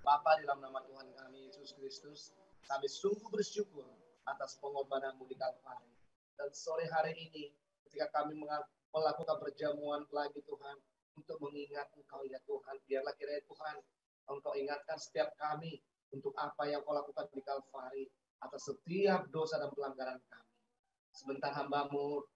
Bapa, di dalam nama Tuhan kami Yesus Kristus, kami sungguh bersyukur atas pengorbananmu di Kalvari. Dan sore hari ini, ketika kami melakukan perjamuan lagi Tuhan, untuk mengingat Engkau ya Tuhan, biarlah kiranya Tuhan, Engkau ingatkan setiap kami untuk apa yang Kau lakukan di Kalvari, atas setiap dosa dan pelanggaran kami. Sebentar hamba-Mu,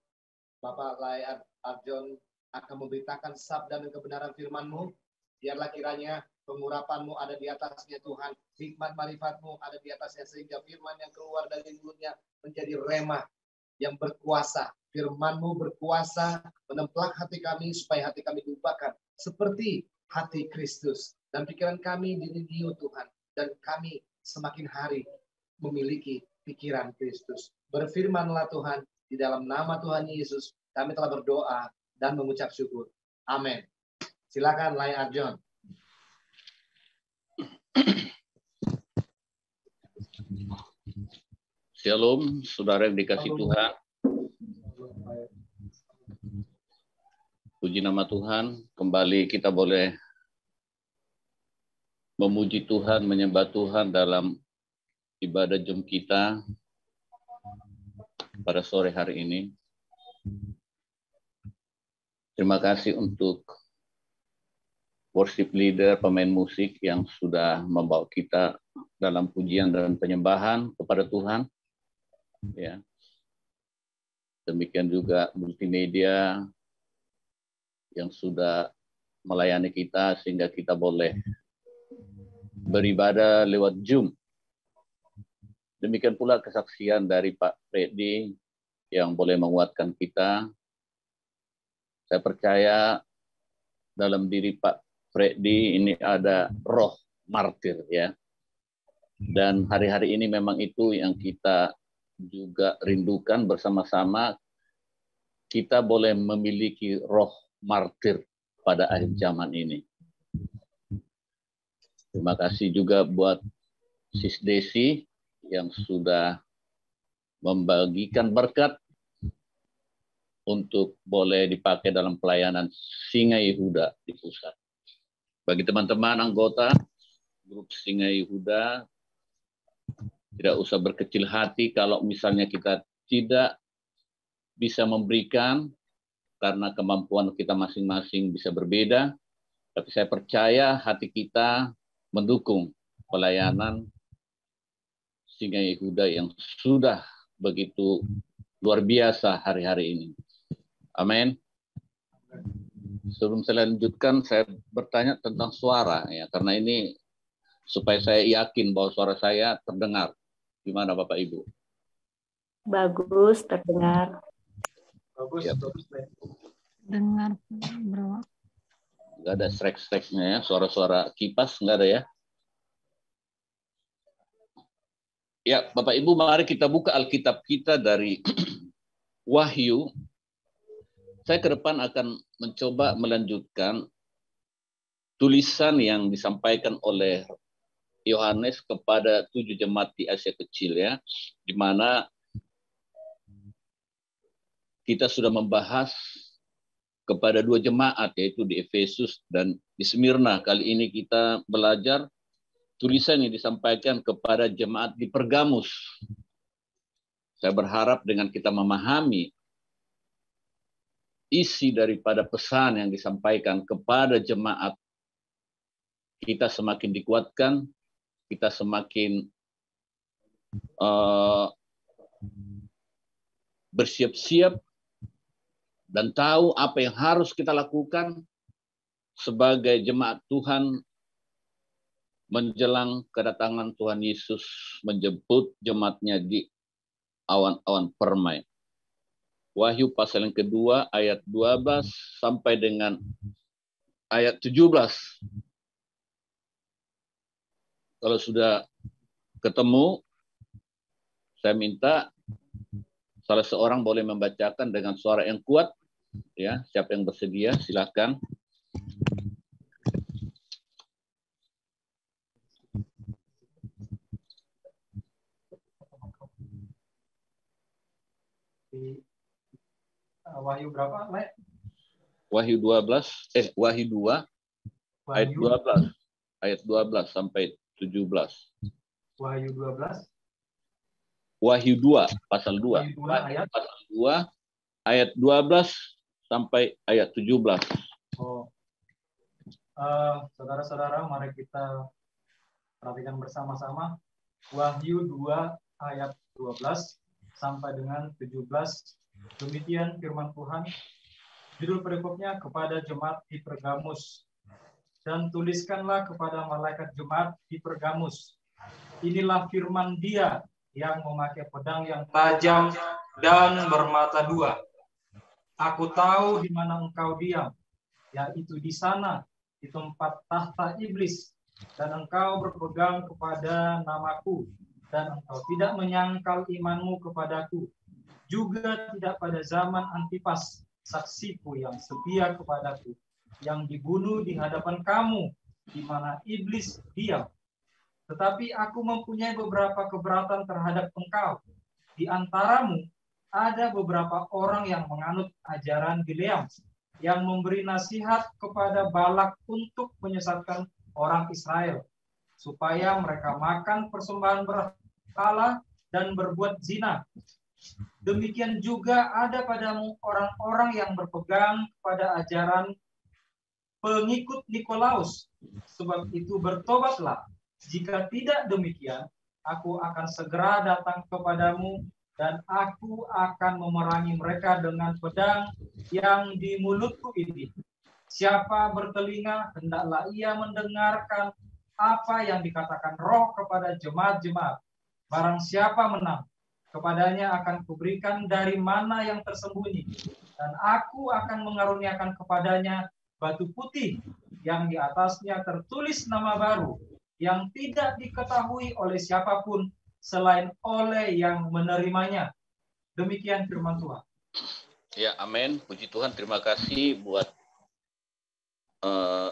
Bapak Lai Arjon, akan memberitakan sabda dan kebenaran firman-Mu. Biarlah kiranya pengurapan-Mu ada di atasnya Tuhan. Hikmat marifat-Mu ada di atasnya, sehingga firman yang keluar dari mulutnya menjadi remah yang berkuasa. Firman-Mu berkuasa menempelak hati kami, supaya hati kami diubahkan seperti hati Kristus. Dan pikiran kami dirindu Tuhan. Dan kami semakin hari memiliki pikiran Kristus. Berfirmanlah Tuhan, di dalam nama Tuhan Yesus, kami telah berdoa dan mengucap syukur. Amin. Silakan Lai Arjon. Shalom, saudara yang dikasih Tuhan. Puji nama Tuhan, kembali kita boleh memuji Tuhan, menyembah Tuhan dalam ibadah jum kita pada sore hari ini. Terima kasih untuk worship leader, pemain musik yang sudah membawa kita dalam pujian dan penyembahan kepada Tuhan. Ya. Demikian juga multimedia yang sudah melayani kita sehingga kita boleh beribadah lewat Zoom. Demikian pula kesaksian dari Pak Freddy yang boleh menguatkan kita. Saya percaya dalam diri Pak Freddy ini ada roh martir ya. Dan hari-hari ini memang itu yang kita juga rindukan bersama-sama. Kita boleh memiliki roh martir pada akhir zaman ini. Terima kasih juga buat Sis Desi yang sudah membagikan berkat untuk boleh dipakai dalam pelayanan Singa Yehuda di pusat. Bagi teman-teman anggota grup Singa Yehuda, tidak usah berkecil hati kalau misalnya kita tidak bisa memberikan karena kemampuan kita masing-masing bisa berbeda. Tapi saya percaya hati kita mendukung pelayanan Singa Yehuda yang sudah begitu luar biasa hari-hari ini. Amin. Sebelum saya lanjutkan, saya bertanya tentang suara ya, karena ini supaya saya yakin bahwa suara saya terdengar. Gimana Bapak Ibu? Bagus, terdengar. Bagus. Ya. Dengar bro. Nggak ada strek-streknya ya, suara-suara kipas nggak ada ya. Ya, Bapak Ibu, mari kita buka Alkitab kita dari Wahyu. Saya ke depan akan mencoba melanjutkan tulisan yang disampaikan oleh Yohanes kepada 7 jemaat di Asia Kecil ya, di mana kita sudah membahas kepada 2 jemaat, yaitu di Efesus dan di Smyrna. Kali ini kita belajar tulisan yang disampaikan kepada jemaat di Pergamus. Saya berharap dengan kita memahami isi daripada pesan yang disampaikan kepada jemaat, kita semakin dikuatkan, kita semakin bersiap-siap dan tahu apa yang harus kita lakukan sebagai jemaat Tuhan menjelang kedatangan Tuhan Yesus menjemput jemaatnya di awan-awan permai. Wahyu pasal yang kedua ayat 12 sampai dengan ayat 17. Kalau sudah ketemu, saya minta salah seorang boleh membacakan dengan suara yang kuat. Ya, siapa yang bersedia silakan. Wahyu berapa, Le? Wahyu 12, Wahyu 2 ayat 12. ayat 12 sampai 17. Wahyu 12. Wahyu 2 pasal 2. Wahyu 2 ayat. Pasal 2 ayat 12 sampai ayat 17. Oh. Saudara-saudara, mari kita perhatikan bersama-sama Wahyu 2 ayat 12 sampai dengan 17. Demikian firman Tuhan. Judul perikopnya kepada jemaat di Pergamus. Dan tuliskanlah kepada malaikat jemaat di Pergamus. Inilah firman Dia yang memakai pedang yang tajam dan bermata dua. Aku tahu di mana engkau diam, yaitu di sana, di tempat tahta iblis, dan engkau berpegang kepada namaku, dan engkau tidak menyangkal imanmu kepadaku, juga tidak pada zaman Antipas, saksiku yang setia kepadaku, yang dibunuh di hadapan kamu, di mana iblis diam. Tetapi aku mempunyai beberapa keberatan terhadap engkau. Di antaramu ada beberapa orang yang menganut ajaran Bileam, yang memberi nasihat kepada Balak untuk menyesatkan orang Israel, supaya mereka makan persembahan berhala dan berbuat zina. Demikian juga ada padamu orang-orang yang berpegang kepada ajaran pengikut Nikolaus. Sebab itu bertobatlah. Jika tidak demikian, aku akan segera datang kepadamu, dan aku akan memerangi mereka dengan pedang yang di mulutku ini. Siapa bertelinga, hendaklah ia mendengarkan apa yang dikatakan Roh kepada jemaat-jemaat. Barang siapa menang, kepadanya akan kuberikan dari mana yang tersembunyi, dan aku akan mengaruniakan kepadanya batu putih yang di atasnya tertulis nama baru, yang tidak diketahui oleh siapapun selain oleh yang menerimanya. Demikian firman Tuhan. Ya, amin. Puji Tuhan, terima kasih buat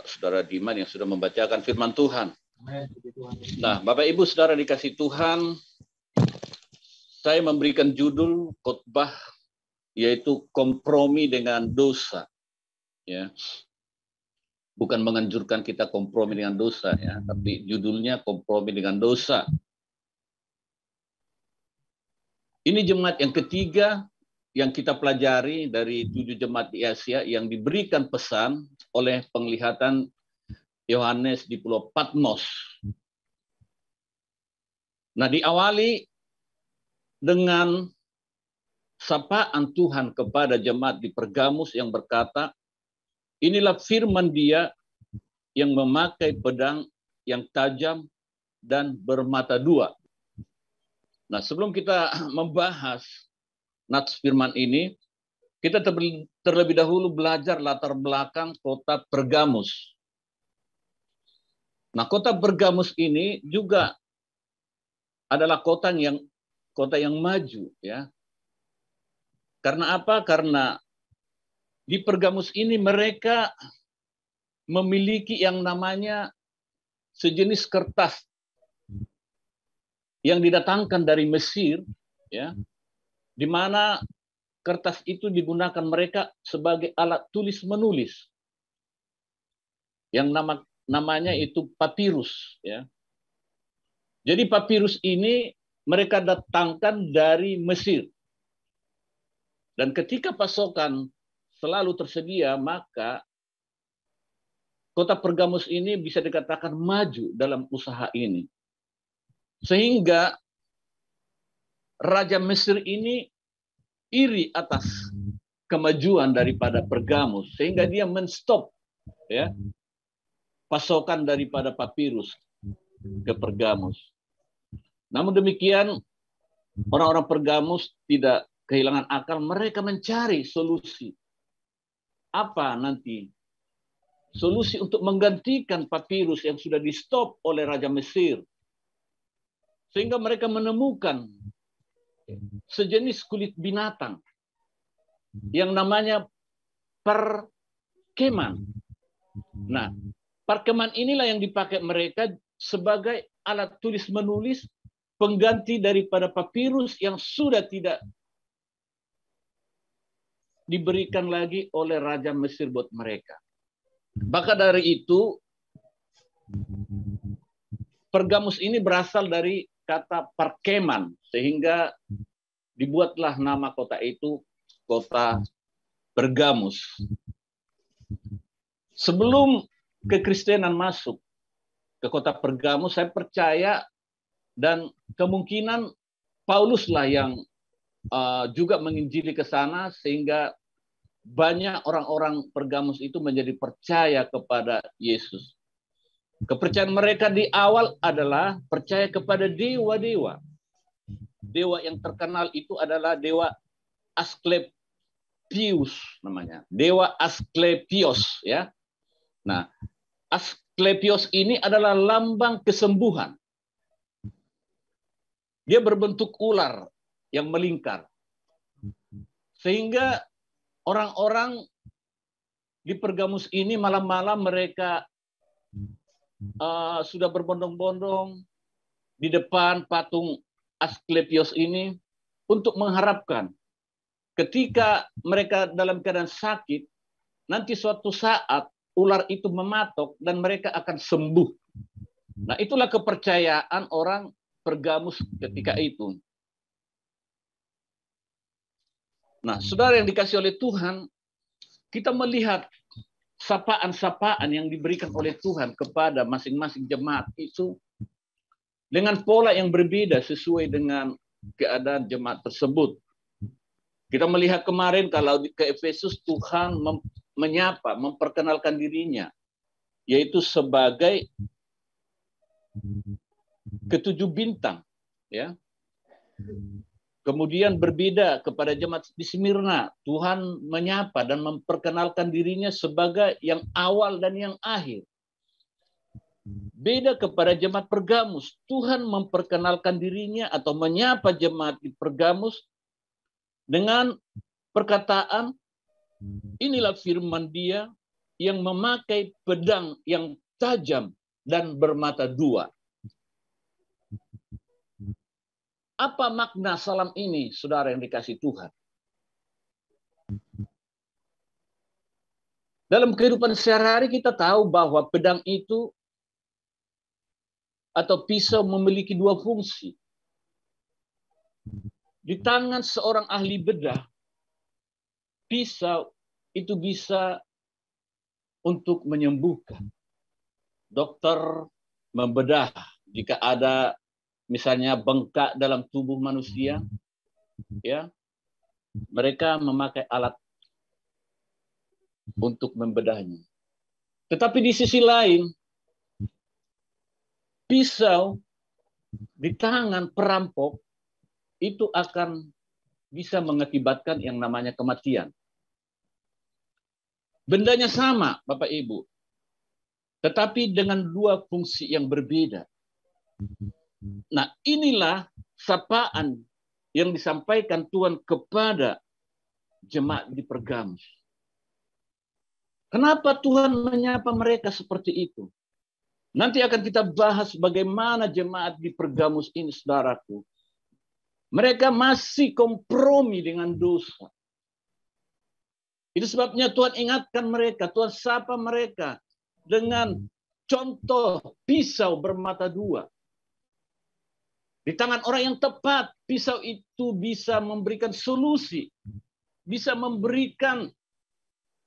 Saudara Diman yang sudah membacakan firman Tuhan. Amin. Puji Tuhan. Nah, Bapak Ibu Saudara dikasih Tuhan, saya memberikan judul khotbah yaitu kompromi dengan dosa. Ya. Bukan menganjurkan kita kompromi dengan dosa, ya, tapi judulnya kompromi dengan dosa. Ini jemaat yang ketiga yang kita pelajari dari 7 jemaat di Asia yang diberikan pesan oleh penglihatan Yohanes di Pulau Patmos. Nah, diawali dengan sapaan Tuhan kepada jemaat di Pergamus yang berkata, inilah firman Dia yang memakai pedang yang tajam dan bermata dua. Nah, sebelum kita membahas nats firman ini, kita terlebih dahulu belajar latar belakang kota Pergamus. Nah, kota Pergamus ini juga adalah kota yang maju, ya. Karena apa? Karena di Pergamus ini mereka memiliki yang namanya sejenis kertas yang didatangkan dari Mesir, ya, di mana kertas itu digunakan mereka sebagai alat tulis menulis, yang namanya itu papirus, ya. Jadi papirus ini mereka datangkan dari Mesir, dan ketika pasokan selalu tersedia, maka kota Pergamus ini bisa dikatakan maju dalam usaha ini. Sehingga Raja Mesir ini iri atas kemajuan daripada Pergamus, sehingga dia menstop, ya, pasokan daripada papirus ke Pergamus. Namun demikian, orang-orang Pergamus tidak kehilangan akal, mereka mencari solusi. Apa nanti solusi untuk menggantikan papirus yang sudah di-stop oleh Raja Mesir? Sehingga mereka menemukan sejenis kulit binatang yang namanya parkeman. Nah, parkeman inilah yang dipakai mereka sebagai alat tulis menulis pengganti daripada papirus yang sudah tidak diberikan lagi oleh Raja Mesir buat mereka. Maka dari itu, Pergamus ini berasal dari kata Parkeman, sehingga dibuatlah nama kota itu kota Pergamus. Sebelum kekristenan masuk ke kota Pergamus, saya percaya dan kemungkinan Pauluslah yang juga menginjili ke sana, sehingga banyak orang-orang Pergamus itu menjadi percaya kepada Yesus. Kepercayaan mereka di awal adalah percaya kepada dewa-dewa. Dewa yang terkenal itu adalah dewa Asklepios namanya. Dewa Asklepios, ya. Nah, Asklepios ini adalah lambang kesembuhan. Dia berbentuk ular yang melingkar. Sehingga orang-orang di Pergamus ini malam-malam mereka sudah berbondong-bondong di depan patung Asklepios ini untuk mengharapkan ketika mereka dalam keadaan sakit, nanti suatu saat ular itu mematok dan mereka akan sembuh. Nah, itulah kepercayaan orang Pergamus ketika itu. Nah, saudara yang dikasih oleh Tuhan, kita melihat sapaan-sapaan yang diberikan oleh Tuhan kepada masing-masing jemaat itu dengan pola yang berbeda sesuai dengan keadaan jemaat tersebut. Kita melihat kemarin kalau ke Efesus Tuhan menyapa, memperkenalkan dirinya, yaitu sebagai ketujuh bintang, ya. Kemudian berbeda kepada jemaat di Smyrna, Tuhan menyapa dan memperkenalkan dirinya sebagai yang awal dan yang akhir. Beda kepada jemaat Pergamus, Tuhan memperkenalkan dirinya atau menyapa jemaat di Pergamus dengan perkataan, inilah firman Dia yang memakai pedang yang tajam dan bermata dua. Apa makna salam ini, saudara yang dikasih Tuhan? Dalam kehidupan sehari-hari kita tahu bahwa pedang itu atau pisau memiliki dua fungsi. Di tangan seorang ahli bedah, pisau itu bisa untuk menyembuhkan. Dokter membedah jika ada misalnya bengkak dalam tubuh manusia, ya, mereka memakai alat untuk membedahnya. Tetapi di sisi lain, pisau di tangan perampok itu akan bisa mengakibatkan yang namanya kematian. Bendanya sama, Bapak Ibu, tetapi dengan dua fungsi yang berbeda. Nah, inilah sapaan yang disampaikan Tuhan kepada jemaat di Pergamus. Kenapa Tuhan menyapa mereka seperti itu? Nanti akan kita bahas bagaimana jemaat di Pergamus ini, saudaraku. Mereka masih kompromi dengan dosa. Itu sebabnya Tuhan ingatkan mereka, Tuhan sapa mereka dengan contoh pisau bermata dua. Di tangan orang yang tepat, pisau itu bisa memberikan solusi, bisa memberikan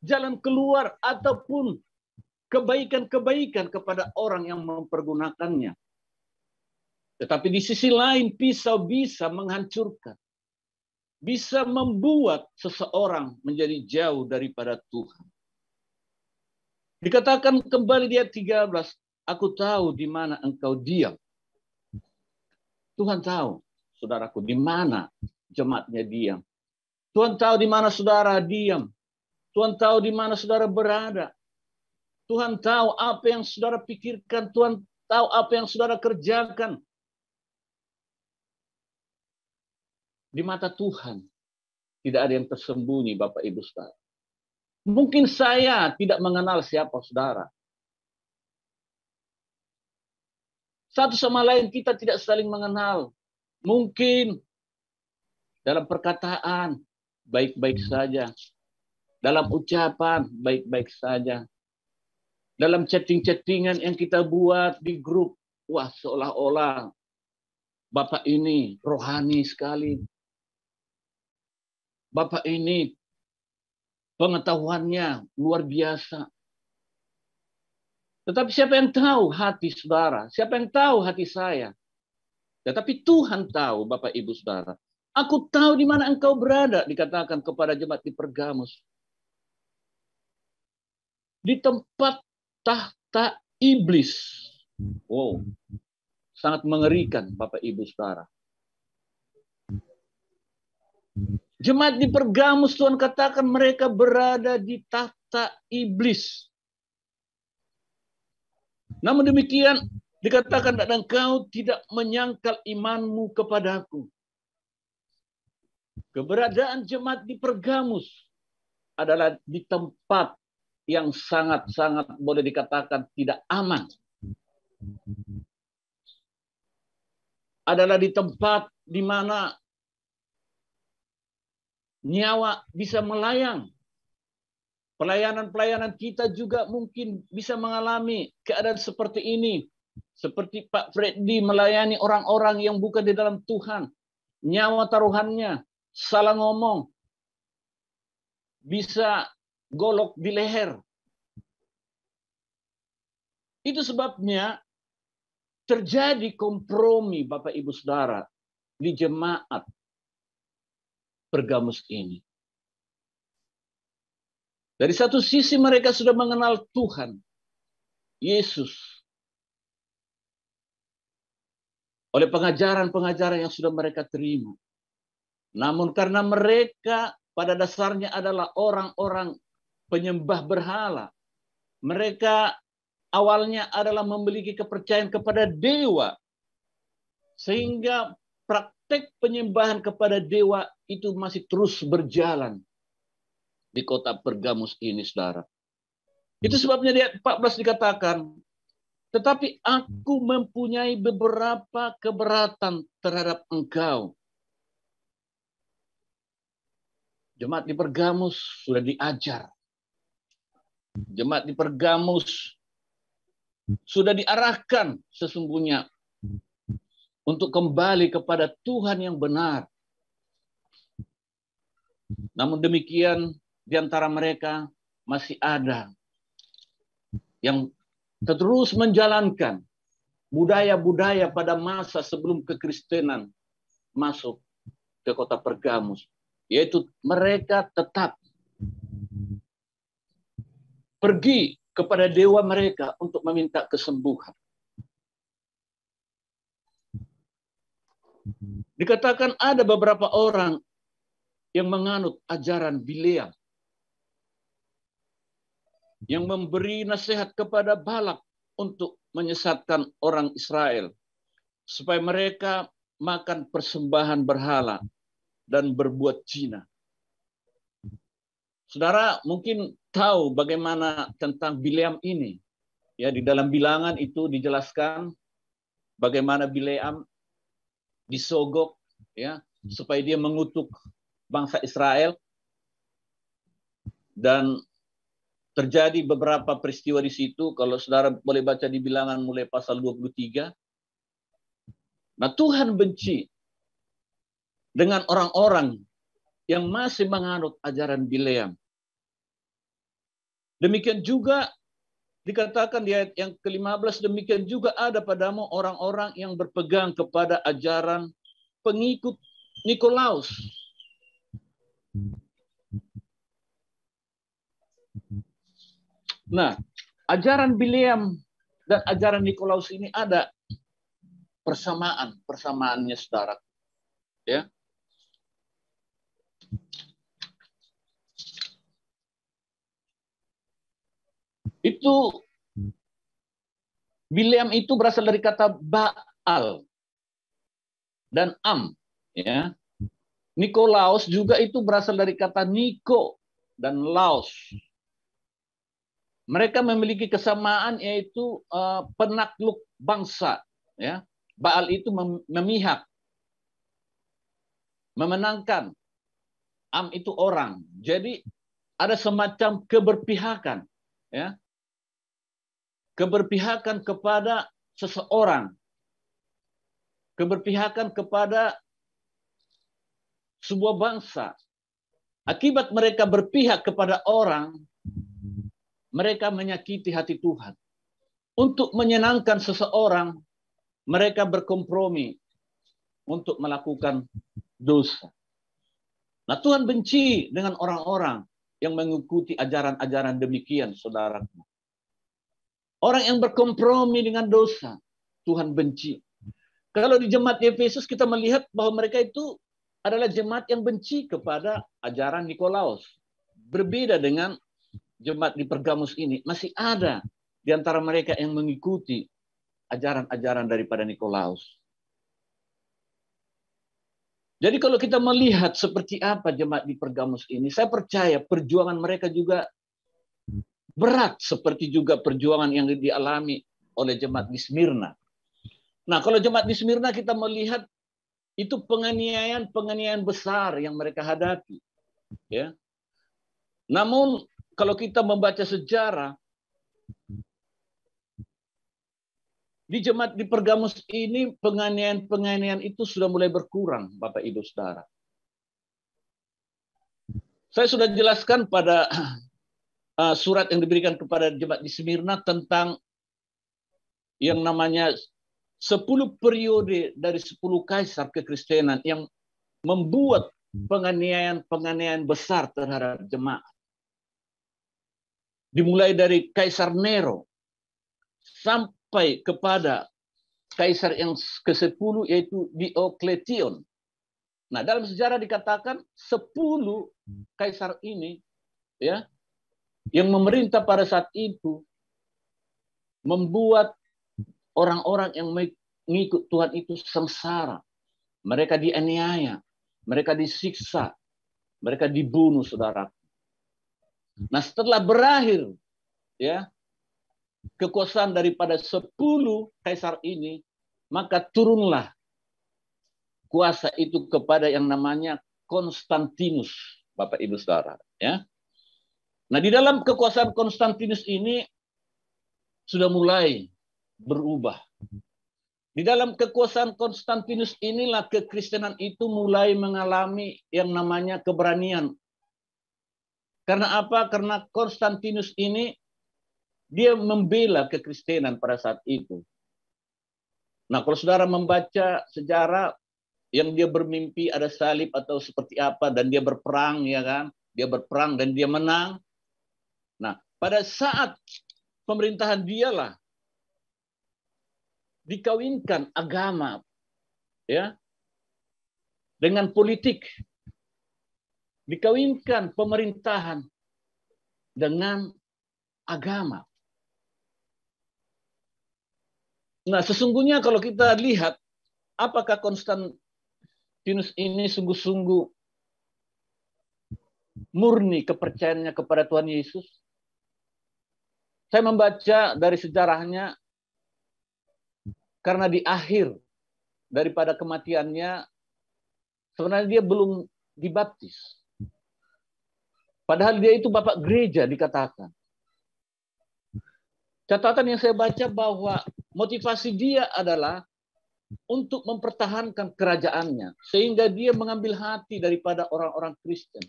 jalan keluar ataupun kebaikan-kebaikan kepada orang yang mempergunakannya. Tetapi di sisi lain, pisau bisa menghancurkan, bisa membuat seseorang menjadi jauh daripada Tuhan. Dikatakan kembali di ayat 13, aku tahu di mana engkau diam. Tuhan tahu, saudaraku, di mana jemaatnya diam. Tuhan tahu di mana saudara diam. Tuhan tahu di mana saudara berada. Tuhan tahu apa yang saudara pikirkan. Tuhan tahu apa yang saudara kerjakan. Di mata Tuhan tidak ada yang tersembunyi, Bapak Ibu Saudara. Mungkin saya tidak mengenal siapa saudara. Satu sama lain kita tidak saling mengenal. Mungkin dalam perkataan baik-baik saja. Dalam ucapan baik-baik saja. dalam chatting-chattingan yang kita buat di grup, wah seolah-olah Bapak ini rohani sekali. Bapak ini pengetahuannya luar biasa. Tetapi siapa yang tahu hati saudara? Siapa yang tahu hati saya? Tetapi Tuhan tahu, Bapak Ibu Saudara. Aku tahu di mana engkau berada, dikatakan kepada jemaat di Pergamus. Di tempat tahta iblis. Wow, sangat mengerikan, Bapak Ibu Saudara. Jemaat di Pergamus, Tuhan katakan mereka berada di tahta iblis. Namun demikian, dikatakan dan engkau tidak menyangkal imanmu kepadaku. Keberadaan jemaat di Pergamus adalah di tempat yang sangat-sangat boleh dikatakan tidak aman. Adalah di tempat di mana nyawa bisa melayang. Pelayanan-pelayanan kita juga mungkin bisa mengalami keadaan seperti ini. Seperti Pak Freddy melayani orang-orang yang bukan di dalam Tuhan. Nyawa taruhannya, salah ngomong, bisa golok di leher. Itu sebabnya terjadi kompromi Bapak Ibu Saudara di jemaat Pergamus ini. Dari satu sisi mereka sudah mengenal Tuhan, Yesus, oleh pengajaran-pengajaran yang sudah mereka terima. Namun karena mereka pada dasarnya adalah orang-orang penyembah berhala, mereka awalnya adalah memiliki kepercayaan kepada dewa, sehingga praktek penyembahan kepada dewa itu masih terus berjalan di kota Pergamus ini, saudara. Itu sebabnya di ayat 14 dikatakan, tetapi aku mempunyai beberapa keberatan terhadap engkau. Jemaat di Pergamus sudah diajar. Jemaat di Pergamus sudah diarahkan sesungguhnya untuk kembali kepada Tuhan yang benar. Namun demikian, di antara mereka masih ada yang terus menjalankan budaya-budaya pada masa sebelum kekristenan masuk ke kota Pergamus. Yaitu mereka tetap pergi kepada dewa mereka untuk meminta kesembuhan. Dikatakan ada beberapa orang yang menganut ajaran Bileam, yang memberi nasihat kepada Balak untuk menyesatkan orang Israel supaya mereka makan persembahan berhala dan berbuat zina. Saudara mungkin tahu bagaimana tentang Bileam ini. Ya, di dalam Bilangan itu dijelaskan bagaimana Bileam disogok ya supaya dia mengutuk bangsa Israel, dan terjadi beberapa peristiwa di situ. Kalau saudara boleh baca di Bilangan mulai pasal 23. Nah, Tuhan benci dengan orang-orang yang masih menganut ajaran Bileam. Demikian juga dikatakan di ayat yang ke-15, demikian juga ada padamu orang-orang yang berpegang kepada ajaran pengikut Nikolaus. Nah, ajaran Bileam dan ajaran Nikolaus ini ada persamaannya, saudara. Ya. Itu Bileam itu berasal dari kata Baal dan Am, ya. Nikolaus juga itu berasal dari kata Niko dan Laos. Mereka memiliki kesamaan, yaitu penakluk bangsa, ya. Baal itu memihak, memenangkan. Am itu orang. Jadi ada semacam keberpihakan, ya. keberpihakan kepada seseorang, keberpihakan kepada sebuah bangsa. Akibat mereka berpihak kepada orang, mereka menyakiti hati Tuhan. Untuk menyenangkan seseorang, mereka berkompromi untuk melakukan dosa. Nah, Tuhan benci dengan orang-orang yang mengikuti ajaran-ajaran demikian, saudaraku. Orang yang berkompromi dengan dosa, Tuhan benci. Kalau di jemaat Efesus kita melihat bahwa mereka itu adalah jemaat yang benci kepada ajaran Nikolaus. Berbeda dengan jemaat di Pergamus ini, masih ada di antara mereka yang mengikuti ajaran-ajaran daripada Nikolaus. Jadi kalau kita melihat seperti apa jemaat di Pergamus ini, saya percaya perjuangan mereka juga berat seperti juga perjuangan yang dialami oleh jemaat di Smyrna. Nah, kalau jemaat di Smyrna kita melihat itu penganiayaan besar yang mereka hadapi, ya. Namun kalau kita membaca sejarah di jemaat di Pergamus ini, penganiayaan itu sudah mulai berkurang, Bapak Ibu Saudara. Saya sudah jelaskan pada surat yang diberikan kepada jemaat di Smyrna tentang yang namanya 10 periode dari 10 kaisar kekristenan yang membuat penganiayaan besar terhadap jemaat. Dimulai dari Kaisar Nero sampai kepada kaisar yang ke-10 yaitu Diocletian. Nah, dalam sejarah dikatakan 10 kaisar ini, ya, yang memerintah pada saat itu membuat orang-orang yang mengikut Tuhan itu sengsara. Mereka dianiaya, mereka disiksa, mereka dibunuh, saudara. Nah, setelah berakhir, ya, kekuasaan daripada 10 kaisar ini, maka turunlah kuasa itu kepada yang namanya Konstantinus, Bapak Ibu Saudara, ya. Nah, di dalam kekuasaan Konstantinus ini sudah mulai berubah. Di dalam kekuasaan Konstantinus inilah kekristenan itu mulai mengalami yang namanya keberanian. Karena apa? Karena Konstantinus ini dia membela kekristenan pada saat itu. Nah, kalau saudara membaca sejarah yang dia bermimpi ada salib atau seperti apa dan dia berperang, ya kan? Dia berperang dan dia menang. Nah, pada saat pemerintahan dialah dikawinkan agama, ya, dengan politik, dikawinkan pemerintahan dengan agama. Nah, sesungguhnya kalau kita lihat apakah Konstantinus ini sungguh-sungguh murni kepercayaannya kepada Tuhan Yesus? Saya membaca dari sejarahnya, karena di akhir daripada kematiannya, sebenarnya dia belum dibaptis. Padahal dia itu bapak gereja dikatakan. Catatan yang saya baca bahwa motivasi dia adalah untuk mempertahankan kerajaannya. Sehingga dia mengambil hati daripada orang-orang Kristen.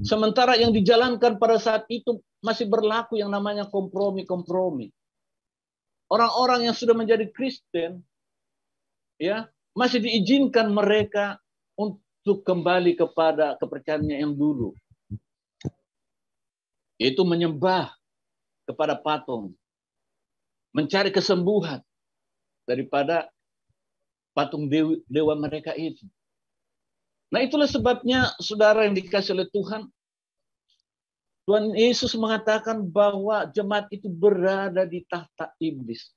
Sementara yang dijalankan pada saat itu masih berlaku yang namanya kompromi-kompromi. Orang-orang yang sudah menjadi Kristen, ya, masih diizinkan mereka untuk kembali kepada kepercayaannya yang dulu, yaitu menyembah kepada patung, mencari kesembuhan daripada patung dewa mereka itu. Nah, itulah sebabnya saudara yang dikasih oleh Tuhan, Tuhan Yesus mengatakan bahwa jemaat itu berada di tahta iblis.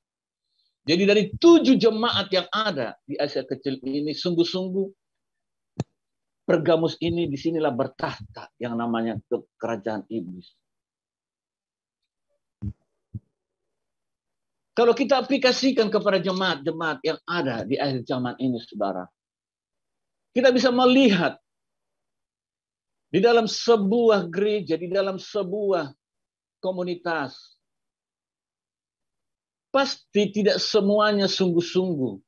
Jadi dari 7 jemaat yang ada di Asia Kecil ini, sungguh-sungguh Pergamus ini disinilah bertahta yang namanya kerajaan iblis. Kalau kita aplikasikan kepada jemaat-jemaat yang ada di akhir zaman ini, saudara, kita bisa melihat di dalam sebuah gereja, di dalam sebuah komunitas, pasti tidak semuanya sungguh-sungguh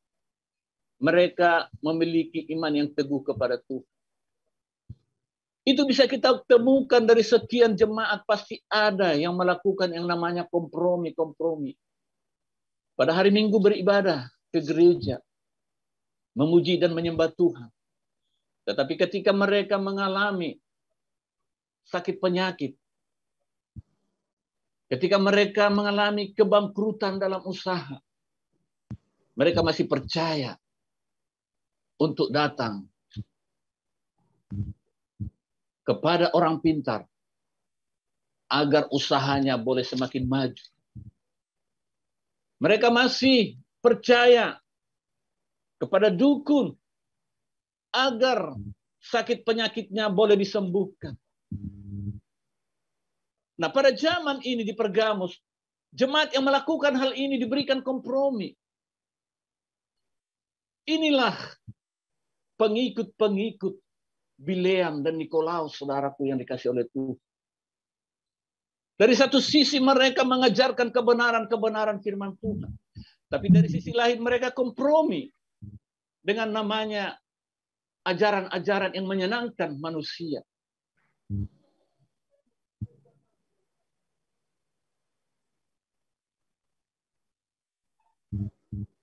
mereka memiliki iman yang teguh kepada Tuhan. Itu bisa kita temukan dari sekian jemaat, pasti ada yang melakukan yang namanya kompromi-kompromi. Pada hari Minggu beribadah ke gereja, memuji dan menyembah Tuhan. Tetapi ketika mereka mengalami sakit penyakit, ketika mereka mengalami kebangkrutan dalam usaha, mereka masih percaya untuk datang kepada orang pintar agar usahanya boleh semakin maju. Mereka masih percaya kepada dukun agar sakit penyakitnya boleh disembuhkan. Nah, pada zaman ini di Pergamus, jemaat yang melakukan hal ini diberikan kompromi. Inilah pengikut-pengikut Bileam dan Nikolaus, saudaraku yang dikasih oleh Tuhan. Dari satu sisi mereka mengajarkan kebenaran-kebenaran firman Tuhan. Tapi dari sisi lain mereka kompromi dengan namanya ajaran-ajaran yang menyenangkan manusia.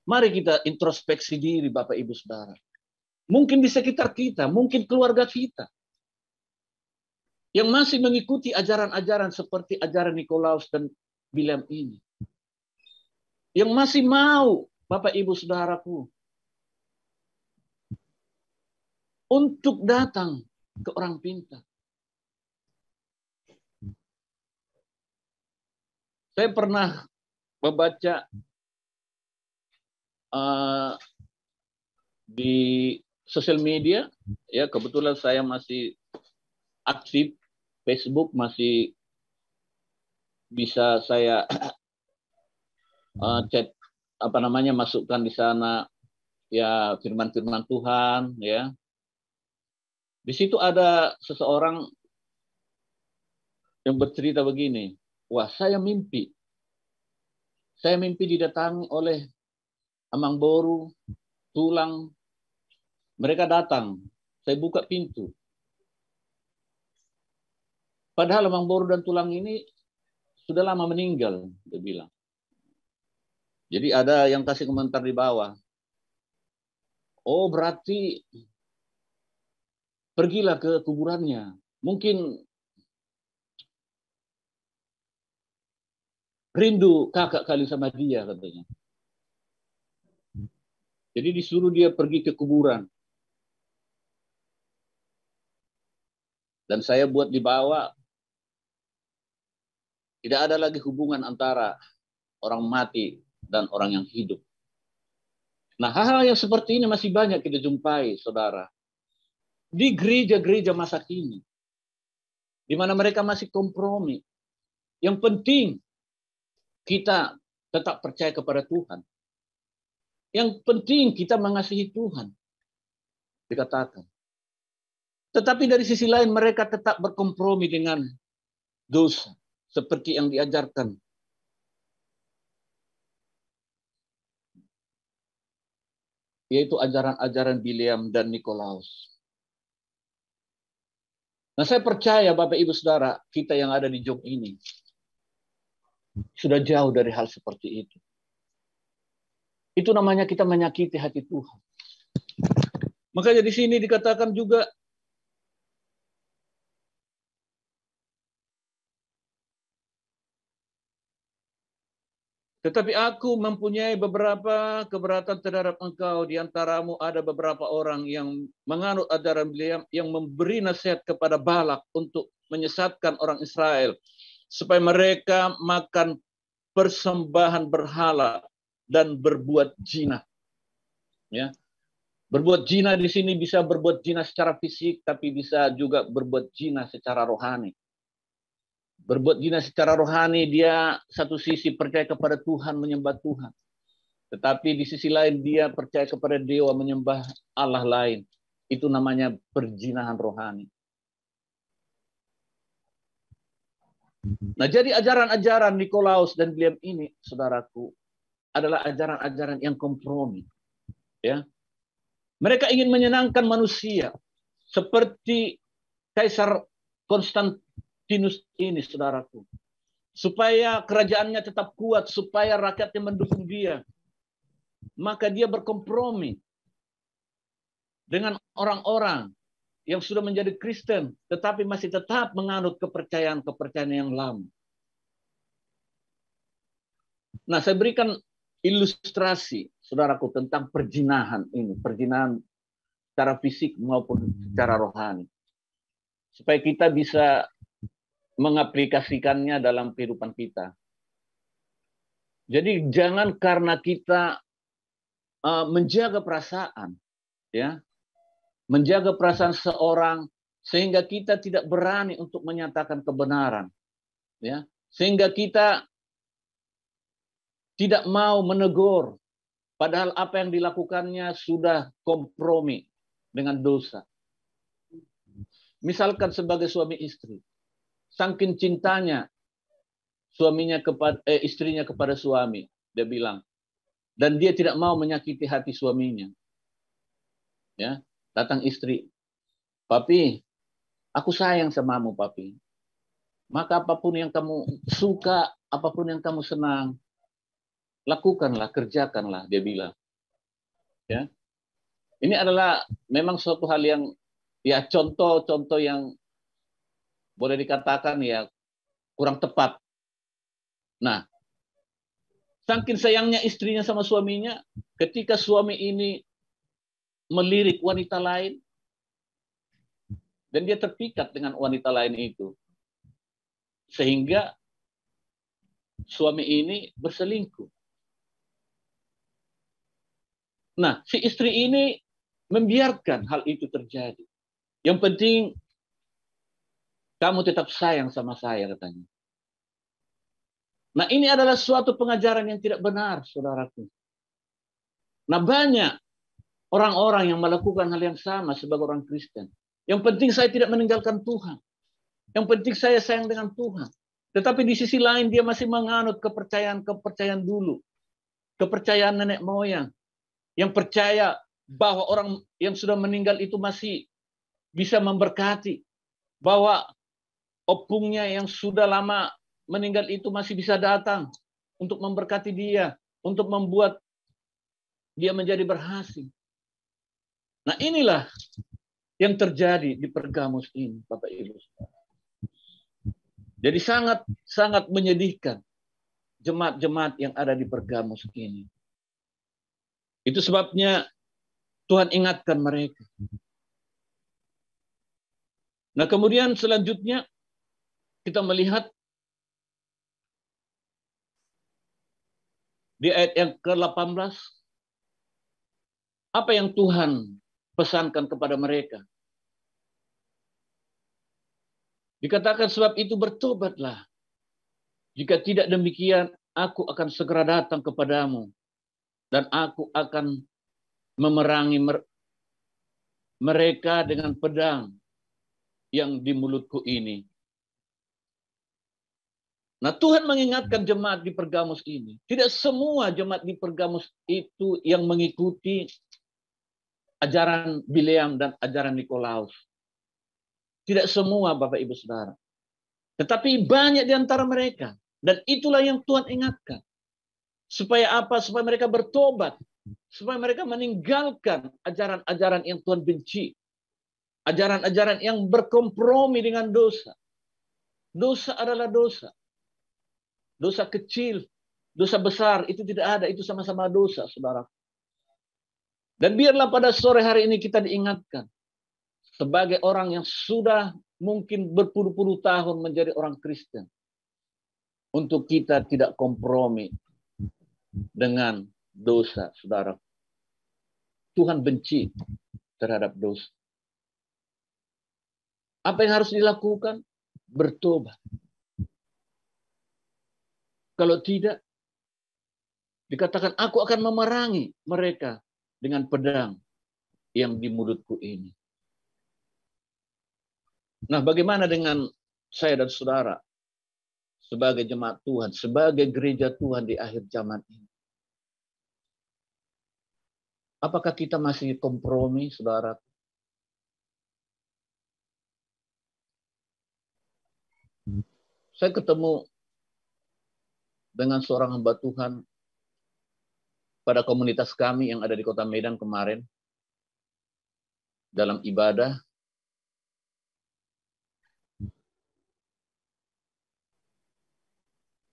Mari kita introspeksi diri Bapak Ibu Saudara. Mungkin di sekitar kita, mungkin keluarga kita yang masih mengikuti ajaran-ajaran seperti ajaran Nikolaus dan Bileam ini. Yang masih mau, Bapak Ibu Saudaraku, untuk datang ke orang pintar. Saya pernah membaca di sosial media, ya kebetulan saya masih aktif Facebook, masih bisa saya chat masukkan di sana ya firman-firman Tuhan, ya. Di situ ada seseorang yang bercerita begini, wah saya mimpi didatangi oleh amang boru, tulang, mereka datang, saya buka pintu. Padahal amang boru dan tulang ini sudah lama meninggal, dia bilang. Jadi ada yang kasih komentar di bawah. Oh berarti pergilah ke kuburannya. Mungkin rindu kakak kali sama dia katanya. Jadi disuruh dia pergi ke kuburan. Dan saya buat di bawah, tidak ada lagi hubungan antara orang mati dan orang yang hidup. Nah, hal-hal yang seperti ini masih banyak kita jumpai, saudara. Di gereja-gereja masa kini. Di mana mereka masih kompromi. Yang penting, kita tetap percaya kepada Tuhan. Yang penting, kita mengasihi Tuhan. Dikatakan. Tetapi dari sisi lain, mereka tetap berkompromi dengan dosa. Seperti yang diajarkan yaitu ajaran-ajaran Bileam dan Nikolaus. Nah, saya percaya Bapak Ibu Saudara, kita yang ada di Jog ini sudah jauh dari hal seperti itu. Itu namanya kita menyakiti hati Tuhan. Makanya di sini dikatakan juga tetapi aku mempunyai beberapa keberatan terhadap engkau. Di antaramu ada beberapa orang yang menganut ajaran Bileam, yang memberi nasihat kepada Balak untuk menyesatkan orang Israel supaya mereka makan persembahan berhala dan berbuat zina. Ya. Berbuat zina di sini bisa berbuat zina secara fisik, tapi bisa juga berbuat zina secara rohani. Berbuat zina secara rohani, dia satu sisi percaya kepada Tuhan, menyembah Tuhan. Tetapi di sisi lain dia percaya kepada dewa, menyembah Allah lain. Itu namanya perzinahan rohani. Nah, jadi ajaran-ajaran Nikolaus dan Bileam ini, saudaraku, adalah ajaran-ajaran yang kompromi. Ya. Mereka ingin menyenangkan manusia seperti Kaisar Konstantinus ini, saudaraku. Supaya kerajaannya tetap kuat, supaya rakyatnya mendukung dia. Maka dia berkompromi dengan orang-orang yang sudah menjadi Kristen, tetapi masih tetap menganut kepercayaan-kepercayaan yang lama. Nah, saya berikan ilustrasi, saudaraku, tentang perjinahan ini. Perjinahan secara fisik maupun secara rohani. Supaya kita bisa mengaplikasikannya dalam kehidupan kita. Jadi jangan karena kita menjaga perasaan, ya, menjaga perasaan seorang sehingga kita tidak berani untuk menyatakan kebenaran, ya, sehingga kita tidak mau menegur, padahal apa yang dilakukannya sudah kompromi dengan dosa. Misalkan sebagai suami istri, saking cintanya suaminya kepada istrinya kepada suami, dia bilang, dan dia tidak mau menyakiti hati suaminya. Ya, datang istri, "Papi, aku sayang samamu, Papi. Maka apapun yang kamu suka, apapun yang kamu senang, lakukanlah, kerjakanlah," dia bilang. Ya. Ini adalah memang suatu hal yang, ya, contoh-contoh yang boleh dikatakan ya kurang tepat. Nah, saking sayangnya istrinya sama suaminya, ketika suami ini melirik wanita lain, dan dia terpikat dengan wanita lain itu, sehingga suami ini berselingkuh. Nah, si istri ini membiarkan hal itu terjadi. Yang penting kamu tetap sayang sama saya, katanya. Nah, ini adalah suatu pengajaran yang tidak benar, saudaraku. Nah, banyak orang-orang yang melakukan hal yang sama sebagai orang Kristen. Yang penting saya tidak meninggalkan Tuhan. Yang penting saya sayang dengan Tuhan. Tetapi di sisi lain dia masih menganut kepercayaan dulu. Kepercayaan nenek moyang. Yang percaya bahwa orang yang sudah meninggal itu masih bisa memberkati. Bahwa opungnya yang sudah lama meninggal itu masih bisa datang untuk memberkati dia, untuk membuat dia menjadi berhasil. Nah, inilah yang terjadi di Pergamus ini, Bapak Ibu. Jadi sangat menyedihkan jemaat-jemaat yang ada di Pergamus ini. Itu sebabnya Tuhan ingatkan mereka. Nah, kemudian selanjutnya kita melihat di ayat yang ke-18, apa yang Tuhan pesankan kepada mereka. Dikatakan, sebab itu bertobatlah. Jika tidak demikian, aku akan segera datang kepadamu, dan aku akan memerangi mereka dengan pedang yang di mulutku ini. Nah, Tuhan mengingatkan jemaat di Pergamus ini. Tidak semua jemaat di Pergamus itu yang mengikuti ajaran Bileam dan ajaran Nikolaus. Tidak semua, Bapak Ibu Saudara. Tetapi banyak di antara mereka. Dan itulah yang Tuhan ingatkan. Supaya apa? Supaya mereka bertobat. Supaya mereka meninggalkan ajaran-ajaran yang Tuhan benci. Ajaran-ajaran yang berkompromi dengan dosa. Dosa adalah dosa. Dosa kecil, dosa besar, itu tidak ada. Itu sama-sama dosa, saudara. Dan biarlah pada sore hari ini kita diingatkan. Sebagai orang yang sudah mungkin berpuluh-puluh tahun menjadi orang Kristen. Untuk kita tidak kompromi dengan dosa, saudara. Tuhan benci terhadap dosa. Apa yang harus dilakukan? Bertobat. Kalau tidak, dikatakan aku akan memerangi mereka dengan pedang yang di mulutku ini. Nah, bagaimana dengan saya dan saudara sebagai jemaat Tuhan, sebagai gereja Tuhan di akhir zaman ini? Apakah kita masih kompromi, saudara? Saya ketemu dengan seorang hamba Tuhan pada komunitas kami yang ada di Kota Medan kemarin dalam ibadah.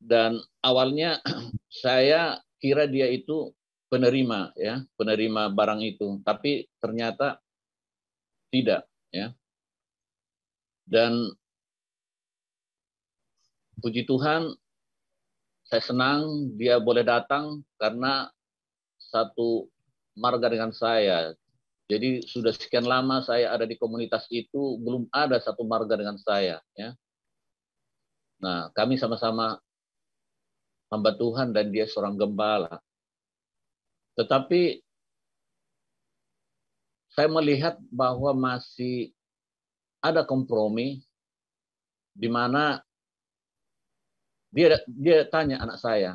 Dan awalnya saya kira dia itu penerima, ya, penerima barang itu, tapi ternyata tidak, ya. Dan puji Tuhan, saya senang dia boleh datang karena satu marga dengan saya. Jadi sudah sekian lama saya ada di komunitas itu, belum ada satu marga dengan saya, ya. Nah, kami sama-sama hamba Tuhan dan dia seorang gembala. Tetapi saya melihat bahwa masih ada kompromi di mana dia tanya anak saya,